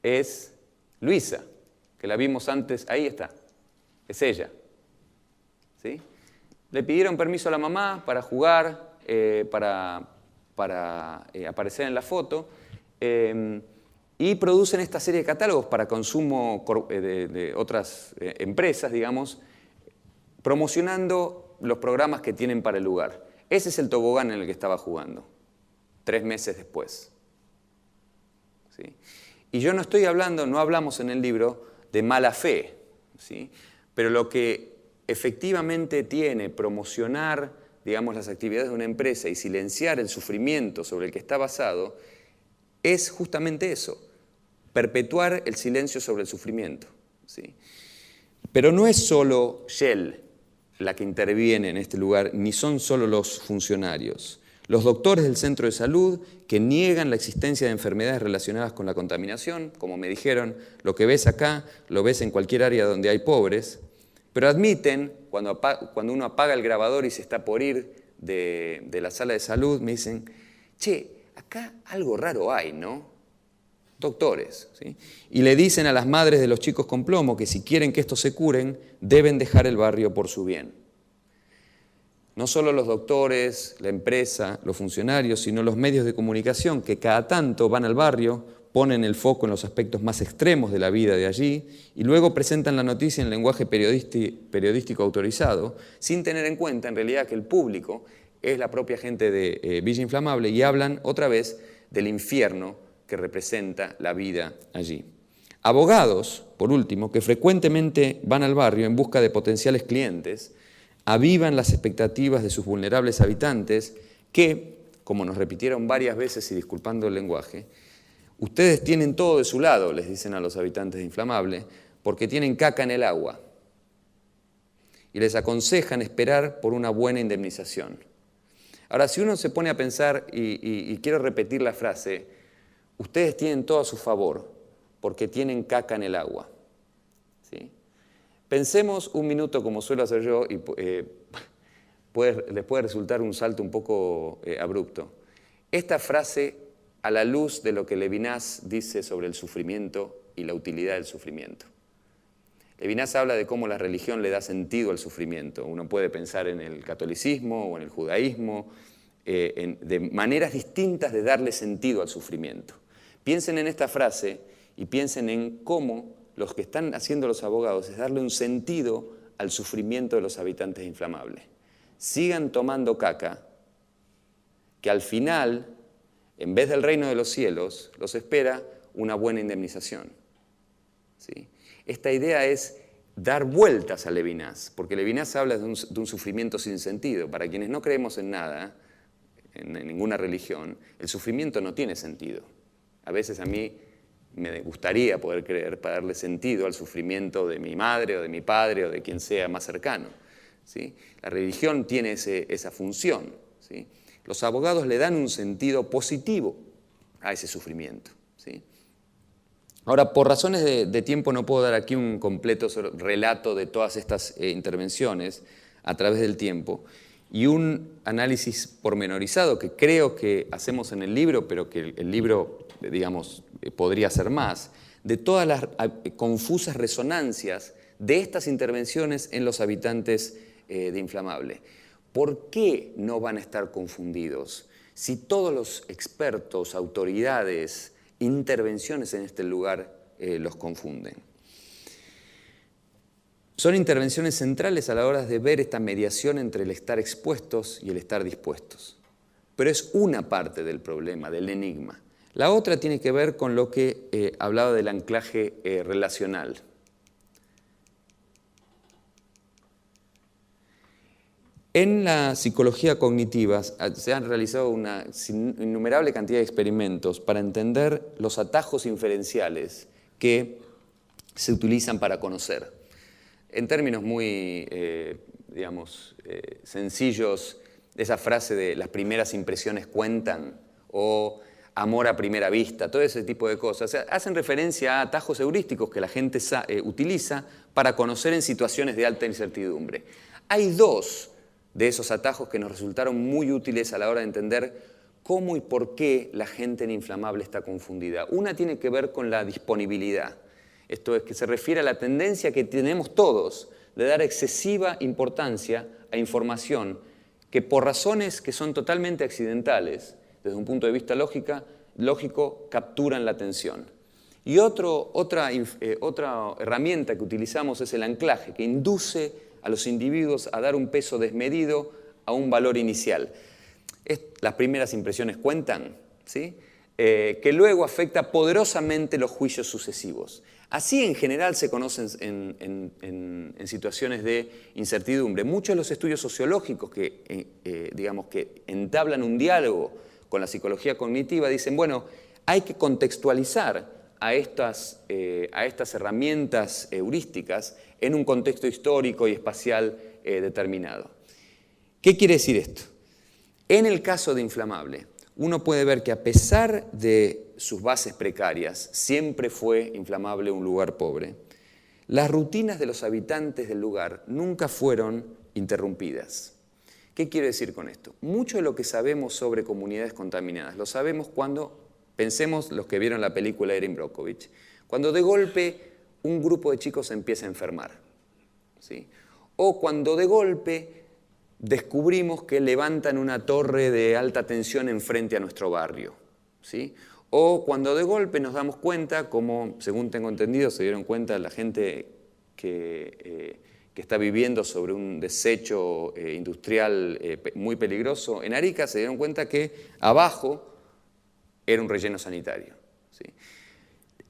es Luisa, que la vimos antes, ahí está, es ella, ¿sí? Le pidieron permiso a la mamá para jugar, para aparecer en la foto, y producen esta serie de catálogos para consumo de otras empresas, digamos, promocionando los programas que tienen para el lugar. Ese es el tobogán en el que estaba jugando, 3 meses después, ¿sí? Y yo no estoy hablando, no hablamos en el libro de mala fe, ¿sí? Pero lo que efectivamente tiene promocionar, digamos, las actividades de una empresa y silenciar el sufrimiento sobre el que está basado, es justamente eso, perpetuar el silencio sobre el sufrimiento, ¿sí? Pero no es solo Shell la que interviene en este lugar, ni son solo los funcionarios. Los doctores del centro de salud que niegan la existencia de enfermedades relacionadas con la contaminación, como me dijeron, lo que ves acá, lo ves en cualquier área donde hay pobres, pero admiten, cuando uno apaga el grabador y se está por ir de la sala de salud, me dicen, che, acá algo raro hay, ¿no? Doctores, ¿sí? Y le dicen a las madres de los chicos con plomo que si quieren que estos se curen, deben dejar el barrio por su bien. No solo los doctores, la empresa, los funcionarios, sino los medios de comunicación que cada tanto van al barrio, ponen el foco en los aspectos más extremos de la vida de allí y luego presentan la noticia en lenguaje periodístico autorizado, sin tener en cuenta en realidad que el público es la propia gente de Villa Inflamable y hablan otra vez del infierno que representa la vida allí. Abogados, por último, que frecuentemente van al barrio en busca de potenciales clientes, avivan las expectativas de sus vulnerables habitantes que, como nos repitieron varias veces y disculpando el lenguaje, ustedes tienen todo de su lado, les dicen a los habitantes de Inflamable, porque tienen caca en el agua. Y les aconsejan esperar por una buena indemnización. Ahora, si uno se pone a pensar, y quiero repetir la frase, ustedes tienen todo a su favor, porque tienen caca en el agua, ¿sí? Pensemos un minuto, como suelo hacer yo, y les puede resultar un salto un poco abrupto. Esta frase, a la luz de lo que Levinas dice sobre el sufrimiento y la utilidad del sufrimiento. Levinas habla de cómo la religión le da sentido al sufrimiento. Uno puede pensar en el catolicismo o en el judaísmo, de maneras distintas de darle sentido al sufrimiento. Piensen en esta frase y piensen en cómo los que están haciendo los abogados es darle un sentido al sufrimiento de los habitantes de Inflamable. Sigan tomando caca, que al final, en vez del reino de los cielos, los espera una buena indemnización, ¿sí? Esta idea es dar vueltas a Levinas, porque Levinas habla de un sufrimiento sin sentido. Para quienes no creemos en nada, en ninguna religión, el sufrimiento no tiene sentido. A veces a mí me gustaría poder creer para darle sentido al sufrimiento de mi madre o de mi padre o de quien sea más cercano, ¿sí? La religión tiene esa función, ¿sí? Los abogados le dan un sentido positivo a ese sufrimiento, ¿sí? Ahora, por razones de tiempo no puedo dar aquí un completo relato de todas estas intervenciones a través del tiempo y un análisis pormenorizado que creo que hacemos en el libro, pero que el libro, digamos, podría ser más, de todas las confusas resonancias de estas intervenciones en los habitantes de Inflamable. ¿Por qué no van a estar confundidos si todos los expertos, autoridades, intervenciones en este lugar los confunden? Son intervenciones centrales a la hora de ver esta mediación entre el estar expuestos y el estar dispuestos. Pero es una parte del problema, del enigma. La otra tiene que ver con lo que hablaba del anclaje relacional. En la psicología cognitiva se han realizado una innumerable cantidad de experimentos para entender los atajos inferenciales que se utilizan para conocer. En términos muy, sencillos, esa frase de las primeras impresiones cuentan o amor a primera vista, todo ese tipo de cosas, hacen referencia a atajos heurísticos que la gente utiliza para conocer en situaciones de alta incertidumbre. Hay dos de esos atajos que nos resultaron muy útiles a la hora de entender cómo y por qué la gente en Inflamable está confundida. Una tiene que ver con la disponibilidad. Esto es que se refiere a la tendencia que tenemos todos de dar excesiva importancia a información que por razones que son totalmente accidentales, desde un punto de vista lógico, capturan la atención. Y otra herramienta que utilizamos es el anclaje, que induce a los individuos a dar un peso desmedido a un valor inicial. Las primeras impresiones cuentan, ¿sí? Que luego afecta poderosamente los juicios sucesivos. Así en general se conocen en situaciones de incertidumbre. Muchos de los estudios sociológicos que entablan un diálogo con la psicología cognitiva dicen, bueno, hay que contextualizar a estas herramientas heurísticas en un contexto histórico y espacial determinado. ¿Qué quiere decir esto? En el caso de Inflamable, uno puede ver que a pesar de sus bases precarias, siempre fue Inflamable un lugar pobre. Las rutinas de los habitantes del lugar nunca fueron interrumpidas. ¿Qué quiero decir con esto? Mucho de lo que sabemos sobre comunidades contaminadas lo sabemos cuando, pensemos los que vieron la película Erin Brockovich, cuando de golpe un grupo de chicos se empieza a enfermar, ¿sí? O cuando de golpe descubrimos que levantan una torre de alta tensión enfrente a nuestro barrio, ¿sí? O cuando de golpe nos damos cuenta, como según tengo entendido se dieron cuenta la gente que está viviendo sobre un desecho industrial muy peligroso en Arica, se dieron cuenta que abajo era un relleno sanitario, ¿sí?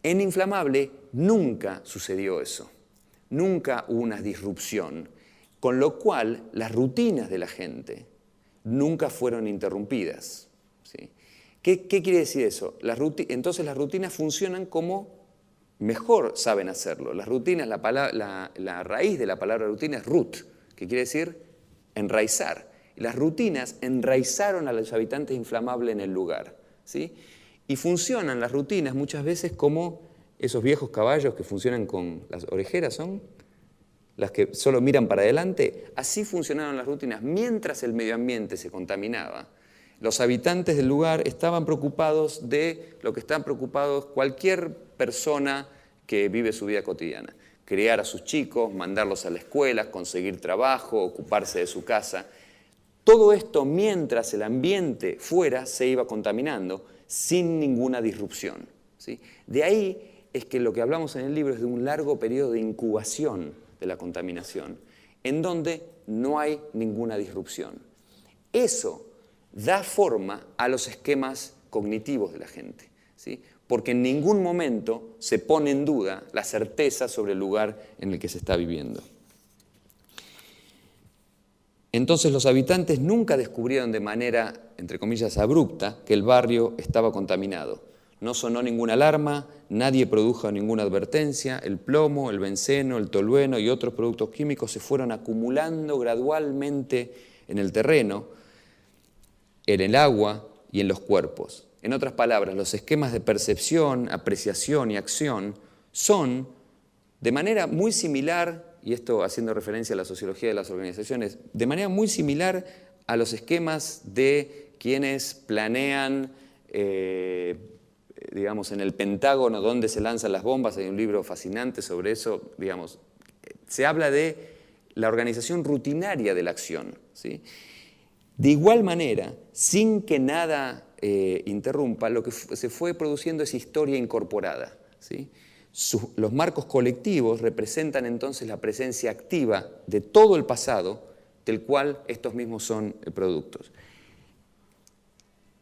En Inflamable nunca sucedió eso, nunca hubo una disrupción, con lo cual las rutinas de la gente nunca fueron interrumpidas, ¿sí? ¿Qué quiere decir eso? Entonces las rutinas funcionan como mejor saben hacerlo. Las rutinas, la raíz de la palabra rutina es root, que quiere decir enraizar. Y las rutinas enraizaron a los habitantes Inflamable en el lugar, ¿sí? Y funcionan las rutinas muchas veces como esos viejos caballos que funcionan con las orejeras, ¿son? Las que solo miran para adelante. Así funcionaron las rutinas. Mientras el medio ambiente se contaminaba, los habitantes del lugar estaban preocupados de lo que están preocupados cualquier persona que vive su vida cotidiana. Criar a sus chicos, mandarlos a la escuela, conseguir trabajo, ocuparse de su casa. Todo esto mientras el ambiente fuera se iba contaminando sin ninguna disrupción, ¿sí? De ahí es que lo que hablamos en el libro es de un largo periodo de incubación de la contaminación, en donde no hay ninguna disrupción. Eso da forma a los esquemas cognitivos de la gente, ¿sí? Porque en ningún momento se pone en duda la certeza sobre el lugar en el que se está viviendo. Entonces los habitantes nunca descubrieron de manera, entre comillas, abrupta que el barrio estaba contaminado. No sonó ninguna alarma, nadie produjo ninguna advertencia, el plomo, el benceno, el tolueno y otros productos químicos se fueron acumulando gradualmente en el terreno, en el agua y en los cuerpos. En otras palabras, los esquemas de percepción, apreciación y acción son, de manera muy similar, y esto haciendo referencia a la sociología de las organizaciones, de manera muy similar a los esquemas de quienes planean, digamos, en el Pentágono, donde se lanzan las bombas. Hay un libro fascinante sobre eso, digamos. Se habla de la organización rutinaria de la acción, ¿sí? De igual manera, sin que nada interrumpa, lo que se fue produciendo es historia incorporada, ¿sí? Los marcos colectivos representan entonces la presencia activa de todo el pasado, del cual estos mismos son productos.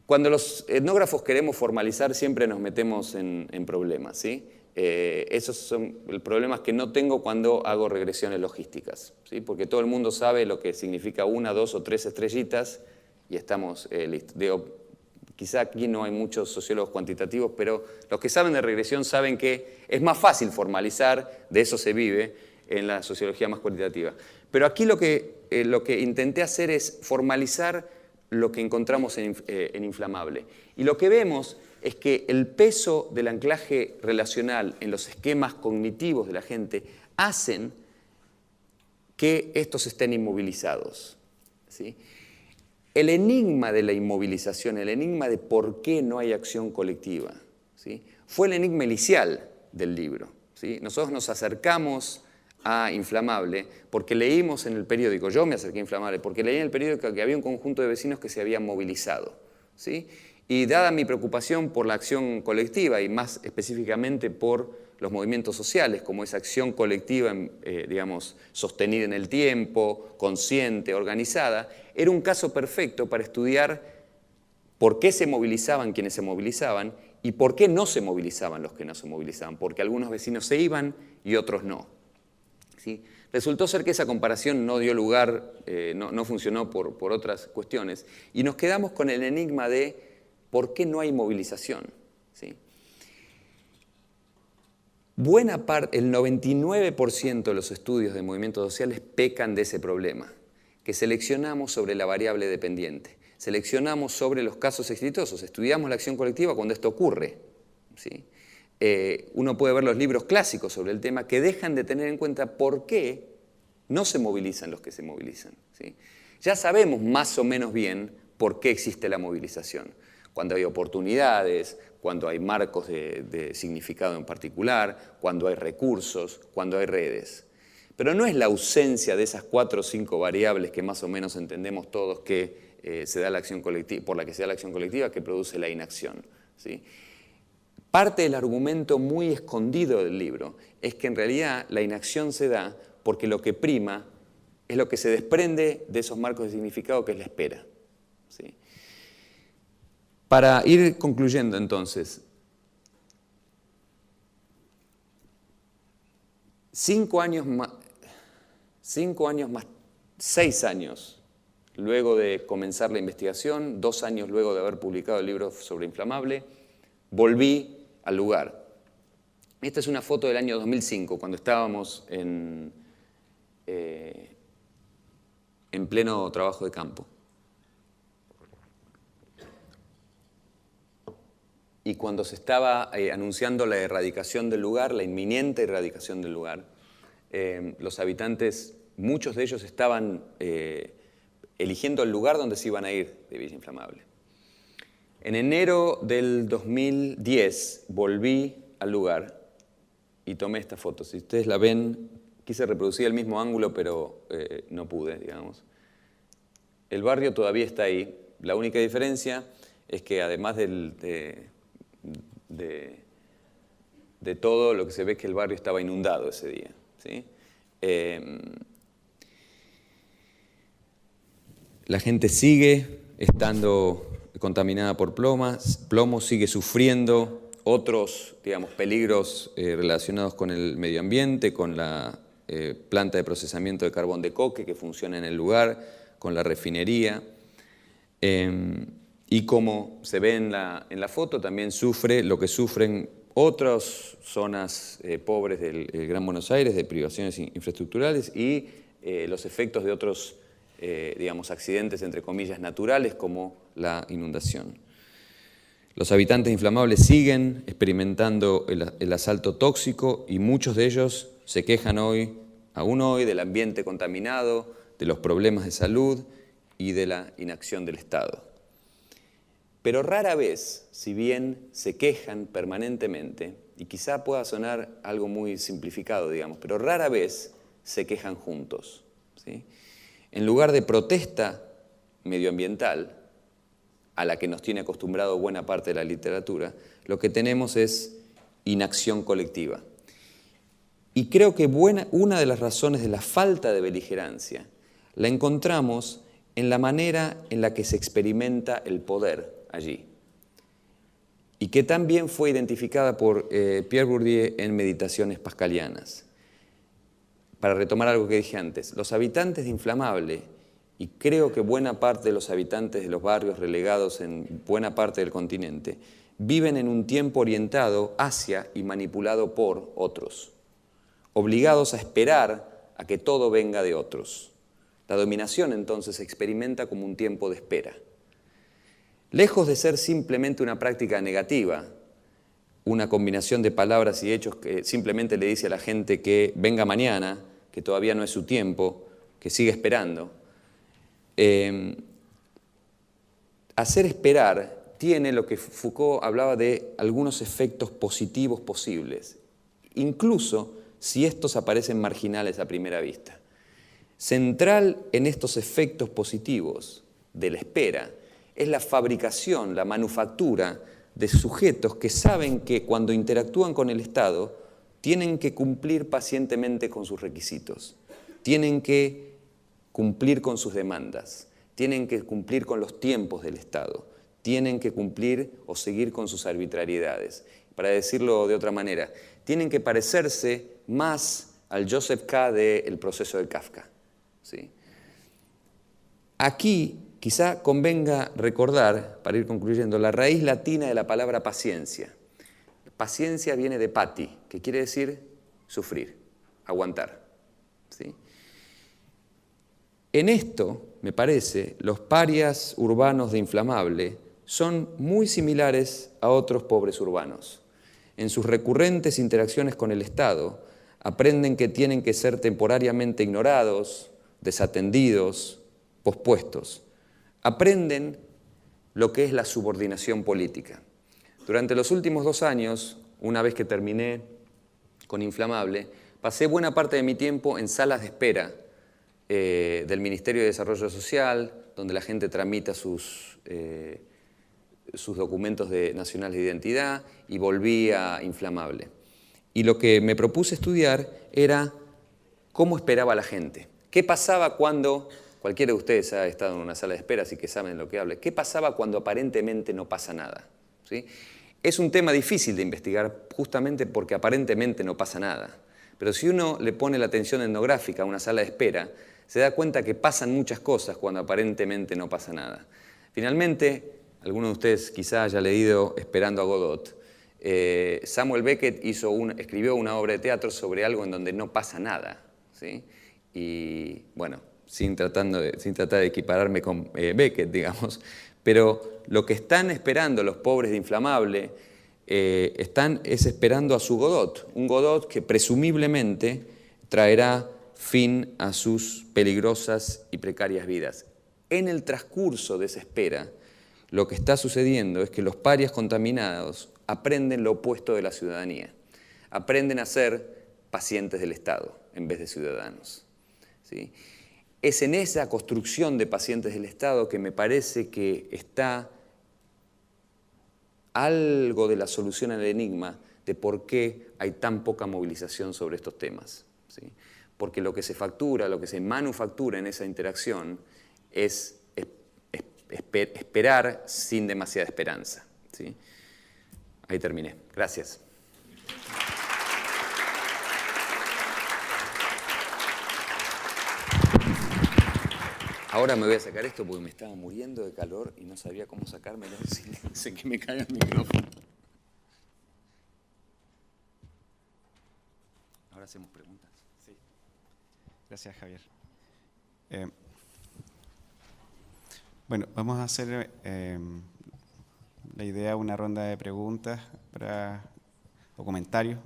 Cuando los etnógrafos queremos formalizar, siempre nos metemos en problemas, ¿sí? Esos son problemas que no tengo cuando hago regresiones logísticas, ¿sí? Porque todo el mundo sabe lo que significa 1, 2 o 3 estrellitas y estamos listos. Quizá aquí no hay muchos sociólogos cuantitativos, pero los que saben de regresión saben que es más fácil formalizar, de eso se vive en la sociología más cuantitativa. Pero aquí lo que intenté hacer es formalizar lo que encontramos en Inflamable. Y lo que vemos es que el peso del anclaje relacional en los esquemas cognitivos de la gente hacen que estos estén inmovilizados, ¿sí? El enigma de la inmovilización, el enigma de por qué no hay acción colectiva, ¿sí?, fue el enigma inicial del libro, ¿sí? Nosotros nos acercamos a Inflamable porque leímos en el periódico, yo me acerqué a Inflamable porque leí en el periódico que había un conjunto de vecinos que se habían movilizado, ¿sí? Y dada mi preocupación por la acción colectiva y más específicamente por los movimientos sociales, como esa acción colectiva, digamos, sostenida en el tiempo, consciente, organizada, era un caso perfecto para estudiar por qué se movilizaban quienes se movilizaban y por qué no se movilizaban los que no se movilizaban, porque algunos vecinos se iban y otros no, ¿sí? Resultó ser que esa comparación no dio lugar, no funcionó por otras cuestiones, y nos quedamos con el enigma de por qué no hay movilización, ¿sí? Buena parte, el 99% de los estudios de movimientos sociales pecan de ese problema, que seleccionamos sobre la variable dependiente, seleccionamos sobre los casos exitosos, estudiamos la acción colectiva cuando esto ocurre, ¿sí? Uno puede ver los libros clásicos sobre el tema que dejan de tener en cuenta por qué no se movilizan los que se movilizan, ¿sí? Ya sabemos más o menos bien por qué existe la movilización. Cuando hay oportunidades, cuando hay marcos de significado en particular, cuando hay recursos, cuando hay redes. Pero no es la ausencia de esas 4 o 5 variables que más o menos entendemos todos que se da la acción colectiva, por la que se da la acción colectiva, que produce la inacción, ¿sí? Parte del argumento muy escondido del libro es que en realidad la inacción se da porque lo que prima es lo que se desprende de esos marcos de significado, que es la espera, ¿sí? Para ir concluyendo entonces, 6 años luego de comenzar la investigación, 2 años luego de haber publicado el libro sobre Inflamable, volví al lugar. Esta es una foto del año 2005, cuando estábamos en pleno trabajo de campo. Y cuando se estaba anunciando la erradicación del lugar, la inminente erradicación del lugar, los habitantes, muchos de ellos estaban eligiendo el lugar donde se iban a ir de Villa Inflamable. En enero del 2010 volví al lugar y tomé esta foto. Si ustedes la ven, quise reproducir el mismo ángulo, pero no pude, digamos. El barrio todavía está ahí. La única diferencia es que además de todo, lo que se ve es que el barrio estaba inundado ese día, ¿sí? La gente sigue estando contaminada por plomo, sigue sufriendo otros, digamos, peligros relacionados con el medio ambiente, con la planta de procesamiento de carbón de coque que funciona en el lugar, con la refinería. Y como se ve en la foto, también sufre lo que sufren otras zonas pobres del Gran Buenos Aires, de privaciones infraestructurales y los efectos de otros, digamos, accidentes, entre comillas, naturales, como la inundación. Los habitantes inflamables siguen experimentando el asalto tóxico y muchos de ellos se quejan aún hoy, del ambiente contaminado, de los problemas de salud y de la inacción del Estado. Pero rara vez, si bien se quejan permanentemente, y quizá pueda sonar algo muy simplificado, digamos, pero rara vez se quejan juntos, ¿sí? En lugar de protesta medioambiental, a la que nos tiene acostumbrado buena parte de la literatura, lo que tenemos es inacción colectiva. Y creo que una de las razones de la falta de beligerancia la encontramos en la manera en la que se experimenta el poder allí, y que también fue identificada por Pierre Bourdieu en Meditaciones Pascalianas. Para retomar algo que dije antes, los habitantes de Inflamable, y creo que buena parte de los habitantes de los barrios relegados en buena parte del continente, viven en un tiempo orientado hacia y manipulado por otros, obligados a esperar a que todo venga de otros. La dominación entonces se experimenta como un tiempo de espera. Lejos de ser simplemente una práctica negativa, una combinación de palabras y hechos que simplemente le dice a la gente que venga mañana, que todavía no es su tiempo, que siga esperando, hacer esperar tiene lo que Foucault hablaba de algunos efectos positivos posibles, incluso si estos aparecen marginales a primera vista. Central en estos efectos positivos de la espera es la fabricación, la manufactura de sujetos que saben que cuando interactúan con el Estado tienen que cumplir pacientemente con sus requisitos, tienen que cumplir con sus demandas, tienen que cumplir con los tiempos del Estado, tienen que cumplir o seguir con sus arbitrariedades. Para decirlo de otra manera, tienen que parecerse más al Joseph K. del Proceso de Kafka, ¿sí? Aquí quizá convenga recordar, para ir concluyendo, la raíz latina de la palabra paciencia. Paciencia viene de pati, que quiere decir sufrir, aguantar, ¿sí? En esto, me parece, los parias urbanos de Inflamable son muy similares a otros pobres urbanos. En sus recurrentes interacciones con el Estado, aprenden que tienen que ser temporariamente ignorados, desatendidos, pospuestos. Aprenden lo que es la subordinación política. Durante los últimos 2 años, una vez que terminé con Inflamable, pasé buena parte de mi tiempo en salas de espera del Ministerio de Desarrollo Social, donde la gente tramita sus documentos nacionales de identidad, y volví a Inflamable. Y lo que me propuse estudiar era cómo esperaba la gente. ¿Qué pasaba cuando, cualquiera de ustedes ha estado en una sala de espera, así que saben de lo que hablo, qué pasaba cuando aparentemente no pasa nada? ¿Sí? Es un tema difícil de investigar justamente porque aparentemente no pasa nada. Pero si uno le pone la atención etnográfica a una sala de espera, se da cuenta que pasan muchas cosas cuando aparentemente no pasa nada. Finalmente, alguno de ustedes quizá haya leído Esperando a Godot. Samuel Beckett escribió una obra de teatro sobre algo en donde no pasa nada, ¿sí? Y bueno, sin tratar de equipararme con Beckett, digamos, pero lo que están esperando los pobres de Inflamable es esperando a su Godot, un Godot que presumiblemente traerá fin a sus peligrosas y precarias vidas. En el transcurso de esa espera, lo que está sucediendo es que los parias contaminados aprenden lo opuesto de la ciudadanía. Aprenden a ser pacientes del Estado en vez de ciudadanos, ¿sí? Es en esa construcción de pacientes del Estado que me parece que está algo de la solución al enigma de por qué hay tan poca movilización sobre estos temas, ¿sí? Porque lo que se factura, lo que se manufactura en esa interacción es esperar sin demasiada esperanza, ¿sí? Ahí terminé. Gracias. Ahora me voy a sacar esto porque me estaba muriendo de calor y no sabía cómo sacármelo sin que me caiga el micrófono. Ahora hacemos preguntas. Sí. Gracias, Javier. Bueno, vamos a hacer la idea una ronda de preguntas o comentarios.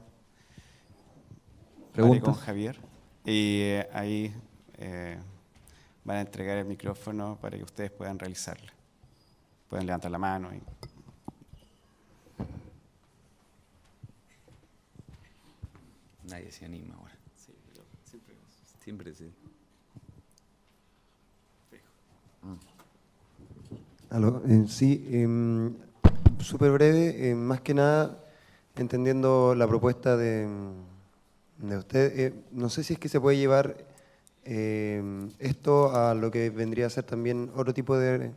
¿Preguntas? Con Javier. Y ahí van a entregar el micrófono para que ustedes puedan realizarla. Pueden levantar la mano. Nadie se anima ahora. Sí, pero Siempre sí. Aló, sí, súper breve, más que nada, entendiendo la propuesta de usted, no sé si es que se puede llevar esto a lo que vendría a ser también otro tipo de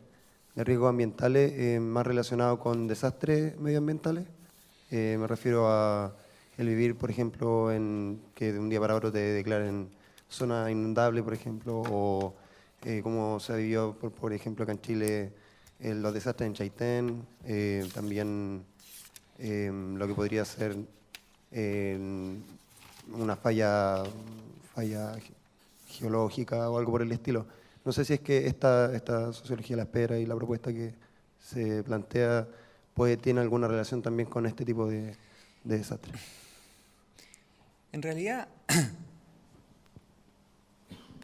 riesgos ambientales más relacionados con desastres medioambientales. Me refiero a el vivir, por ejemplo, en que de un día para otro te declaren zona inundable, por ejemplo, o como se ha vivido, por ejemplo, acá en Chile, los desastres en Chaitén, también lo que podría ser una falla geológica o algo por el estilo. No sé si es que esta sociología de la espera y la propuesta que se plantea tiene alguna relación también con este tipo de desastres. En realidad,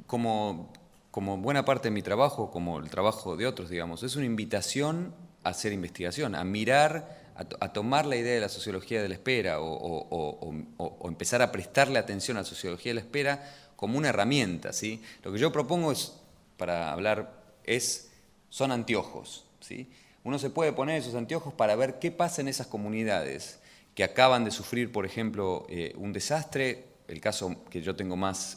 como buena parte de mi trabajo, como el trabajo de otros, digamos, es una invitación a hacer investigación, a mirar, a tomar la idea de la sociología de la espera o empezar a prestarle atención a la sociología de la espera como una herramienta, ¿sí? Lo que yo propongo para hablar, son anteojos, ¿sí? Uno se puede poner esos anteojos para ver qué pasa en esas comunidades que acaban de sufrir, por ejemplo, un desastre. El caso que yo tengo más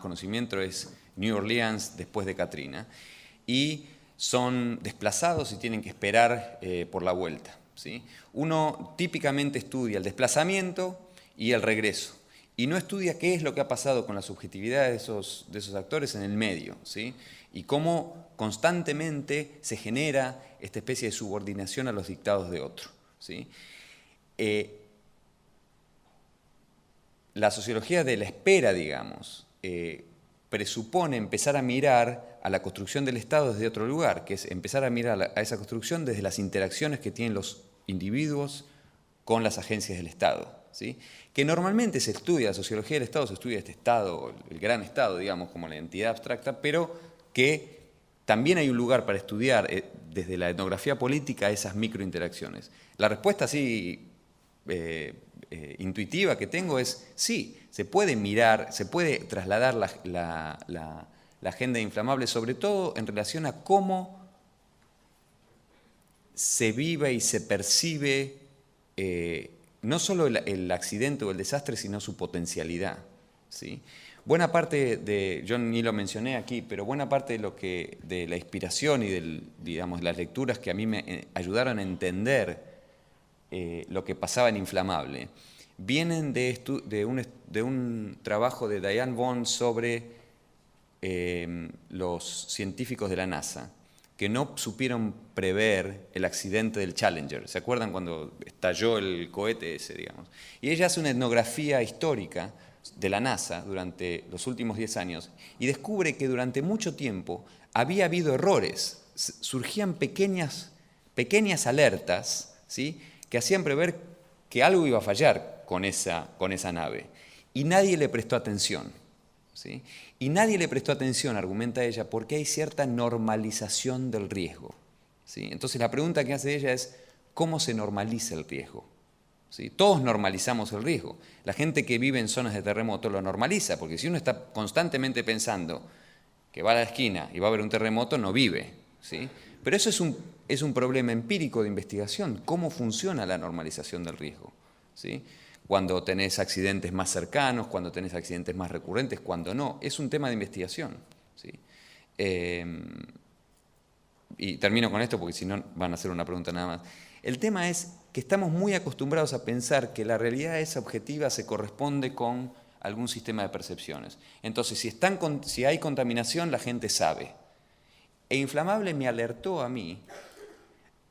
conocimiento es New Orleans después de Katrina, y son desplazados y tienen que esperar por la vuelta, ¿sí? Uno típicamente estudia el desplazamiento y el regreso, y no estudia qué es lo que ha pasado con la subjetividad de esos actores en el medio, ¿sí? Y cómo constantemente se genera esta especie de subordinación a los dictados de otro, ¿sí? La sociología de la espera, digamos, presupone empezar a mirar a la construcción del Estado desde otro lugar, que es empezar a mirar a esa construcción desde las interacciones que tienen los individuos con las agencias del Estado, ¿sí? Que normalmente se estudia, la sociología del Estado se estudia este Estado, el gran Estado, digamos, como la entidad abstracta, pero que también hay un lugar para estudiar desde la etnografía política esas microinteracciones. La respuesta así intuitiva que tengo es sí, se puede mirar, se puede trasladar la agenda inflamable, sobre todo en relación a cómo se vive y se percibe no solo el accidente o el desastre, sino su potencialidad, ¿sí? Buena parte yo ni lo mencioné aquí, pero buena parte de la inspiración y digamos, las lecturas que a mí me ayudaron a entender lo que pasaba en Inflamable, vienen de un trabajo de Diane Vaughan sobre los científicos de la NASA, que no supieron prever el accidente del Challenger. ¿Se acuerdan cuando estalló el cohete ese, digamos? Y ella hace una etnografía histórica de la NASA durante los últimos 10 años y descubre que durante mucho tiempo había habido errores, surgían pequeñas alertas, ¿sí?, que hacían prever que algo iba a fallar con esa nave. Y nadie le prestó atención, ¿sí? Y nadie le prestó atención, argumenta ella, porque hay cierta normalización del riesgo, ¿sí? Entonces la pregunta que hace ella es, ¿cómo se normaliza el riesgo? ¿Sí? Todos normalizamos el riesgo. La gente que vive en zonas de terremoto lo normaliza, porque si uno está constantemente pensando que va a la esquina y va a haber un terremoto, no vive, ¿sí? Pero eso es un problema empírico de investigación, cómo funciona la normalización del riesgo, ¿sí? Cuando tenés accidentes más cercanos, cuando tenés accidentes más recurrentes, cuando no, es un tema de investigación, ¿sí? Y termino con esto porque si no van a hacer una pregunta nada más. El tema es que estamos muy acostumbrados a pensar que la realidad esa objetiva se corresponde con algún sistema de percepciones. Entonces, si hay contaminación, la gente sabe. E Inflamable me alertó a mí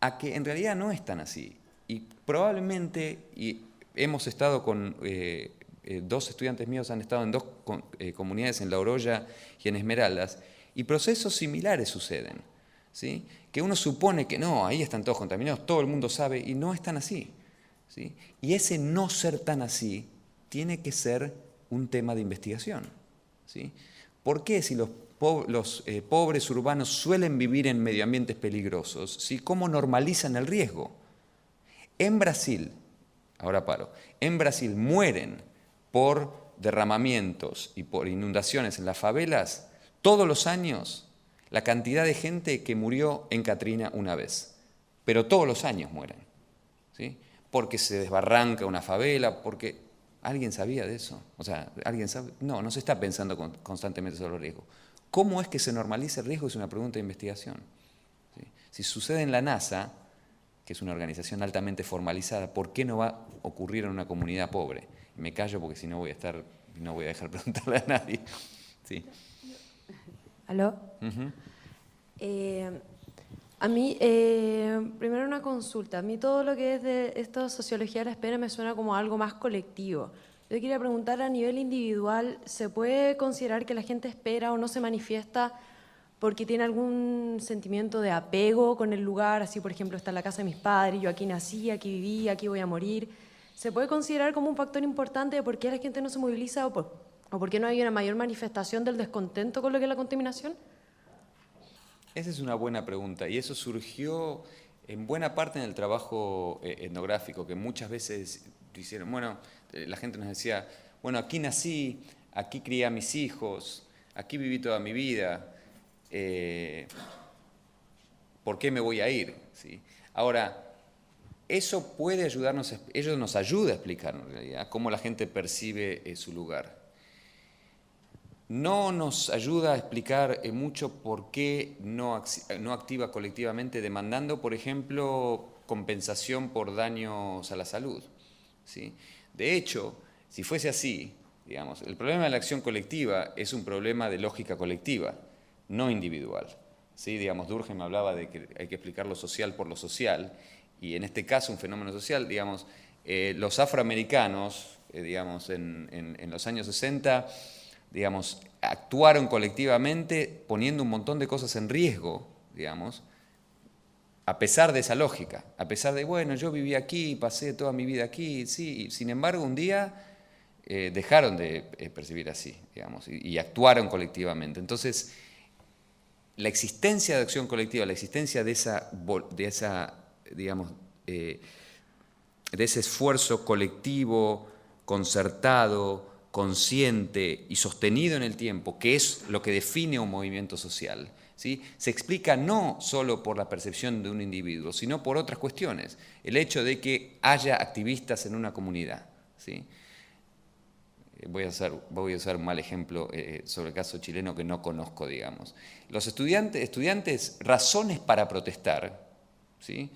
a que en realidad no es tan así. Y probablemente, y hemos estado con, dos estudiantes míos han estado en dos comunidades, en La Oroya y en Esmeraldas, y procesos similares suceden, ¿sí? Que uno supone que no, ahí están todos contaminados, todo el mundo sabe, y no es tan así, ¿sí? Y ese no ser tan así tiene que ser un tema de investigación, ¿sí? ¿Por qué si los pobres urbanos suelen vivir en medio ambientes peligrosos, ¿sí? ¿Cómo normalizan el riesgo? En Brasil, ahora paro, en Brasil mueren por derramamientos y por inundaciones en las favelas todos los años la cantidad de gente que murió en Katrina una vez. Pero todos los años mueren, ¿sí? Porque se desbarranca una favela, porque... ¿Alguien sabía de eso? O sea, ¿alguien sabe? No, no se está pensando constantemente sobre el riesgo. ¿Cómo es que se normaliza el riesgo? Es una pregunta de investigación, ¿sí? Si sucede en la NASA, que es una organización altamente formalizada, ¿por qué no va a ocurrir en una comunidad pobre? Me callo porque si no no voy a dejar preguntarle a nadie. Sí. ¿Aló? A mí, primero una consulta. A mí todo lo que es de esta sociología de la espera me suena como algo más colectivo. Yo quería preguntar, a nivel individual, ¿se puede considerar que la gente espera o no se manifiesta porque tiene algún sentimiento de apego con el lugar? Así, por ejemplo, está en la casa de mis padres, yo aquí nací, aquí viví, aquí voy a morir. ¿Se puede considerar como un factor importante de por qué la gente no se moviliza o por qué no hay una mayor manifestación del descontento con lo que es la contaminación? Esa es una buena pregunta y eso surgió en buena parte en el trabajo etnográfico, que muchas veces hicieron, bueno, la gente nos decía, bueno, aquí nací, aquí crié a mis hijos, aquí viví toda mi vida, ¿por qué me voy a ir? ¿Sí? Ahora, eso puede ayudarnos, ello nos ayuda a explicar en realidad cómo la gente percibe su lugar. No nos ayuda a explicar mucho por qué no activa colectivamente demandando, por ejemplo, compensación por daños a la salud, ¿sí? De hecho, si fuese así, digamos, el problema de la acción colectiva es un problema de lógica colectiva, no individual, ¿sí? Digamos, Durkheim hablaba de que hay que explicar lo social por lo social, y en este caso un fenómeno social, digamos, los afroamericanos, digamos, en los años 60, digamos, actuaron colectivamente poniendo un montón de cosas en riesgo, digamos, a pesar de esa lógica, a pesar de, bueno, yo viví aquí, pasé toda mi vida aquí, sí, y sin embargo un día dejaron de percibir así, digamos, y actuaron colectivamente. Entonces, la existencia de acción colectiva, la existencia de digamos, de ese esfuerzo colectivo, concertado, consciente y sostenido en el tiempo, que es lo que define un movimiento social, ¿sí? Se explica no solo por la percepción de un individuo, sino por otras cuestiones. El hecho de que haya activistas en una comunidad, ¿sí? Voy a usar un mal ejemplo sobre el caso chileno que no conozco, digamos. Los estudiantes razones para protestar, ¿sí?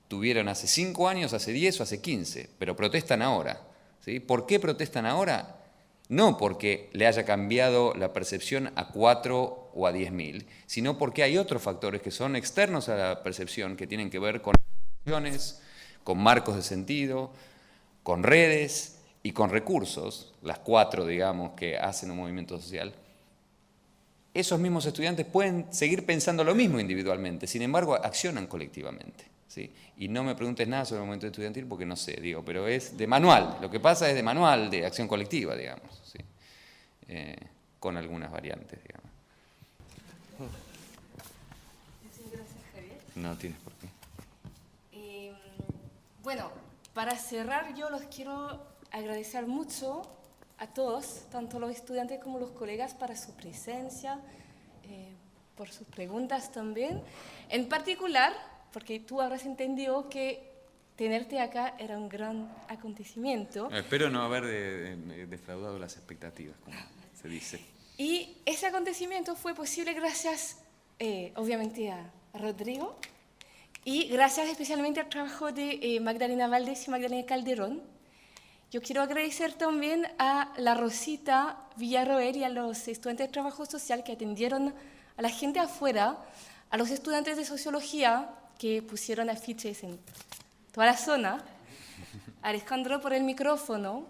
Tuvieron hace 5 años, hace 10 o hace 15, pero protestan ahora, ¿sí? ¿Por qué protestan ahora? No porque le haya cambiado la percepción a 4 o a 10.000, sino porque hay otros factores que son externos a la percepción, que tienen que ver con acciones, con marcos de sentido, con redes y con recursos, las 4, digamos, que hacen un movimiento social. Esos mismos estudiantes pueden seguir pensando lo mismo individualmente, sin embargo, accionan colectivamente, ¿sí? Y no me preguntes nada sobre el movimiento estudiantil porque no sé, digo, pero es de manual, lo que pasa es de manual de acción colectiva, digamos, ¿sí? Con algunas variantes, digamos. Muchas gracias, Javier. No tienes por qué. Bueno, para cerrar yo los quiero agradecer mucho a todos, tanto los estudiantes como los colegas, para su presencia, por sus preguntas también. En particular, porque tú habrás entendido que tenerte acá era un gran acontecimiento. Espero no haber defraudado las expectativas, como se dice. Y ese acontecimiento fue posible gracias, obviamente, a Rodrigo, y gracias especialmente al trabajo de Magdalena Valdés y Magdalena Calderón. Yo quiero agradecer también a la Rosita Villarroel y a los estudiantes de trabajo social que atendieron a la gente afuera, a los estudiantes de sociología que pusieron afiches en toda la zona, a Alejandro por el micrófono,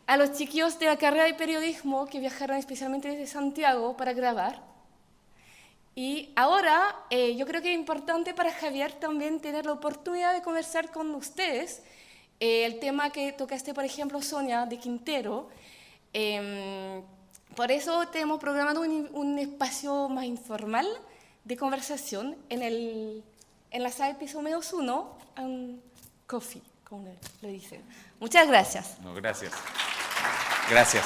a los chiquillos de la carrera de periodismo que viajaron especialmente desde Santiago para grabar. Y ahora yo creo que es importante para Javier también tener la oportunidad de conversar con ustedes el tema que tocaste, por ejemplo, Sonia, de Quintero. Por eso tenemos programado un espacio más informal de conversación en la sala del piso menos 1, un coffee, como le dicen. Muchas gracias. No, gracias. Gracias.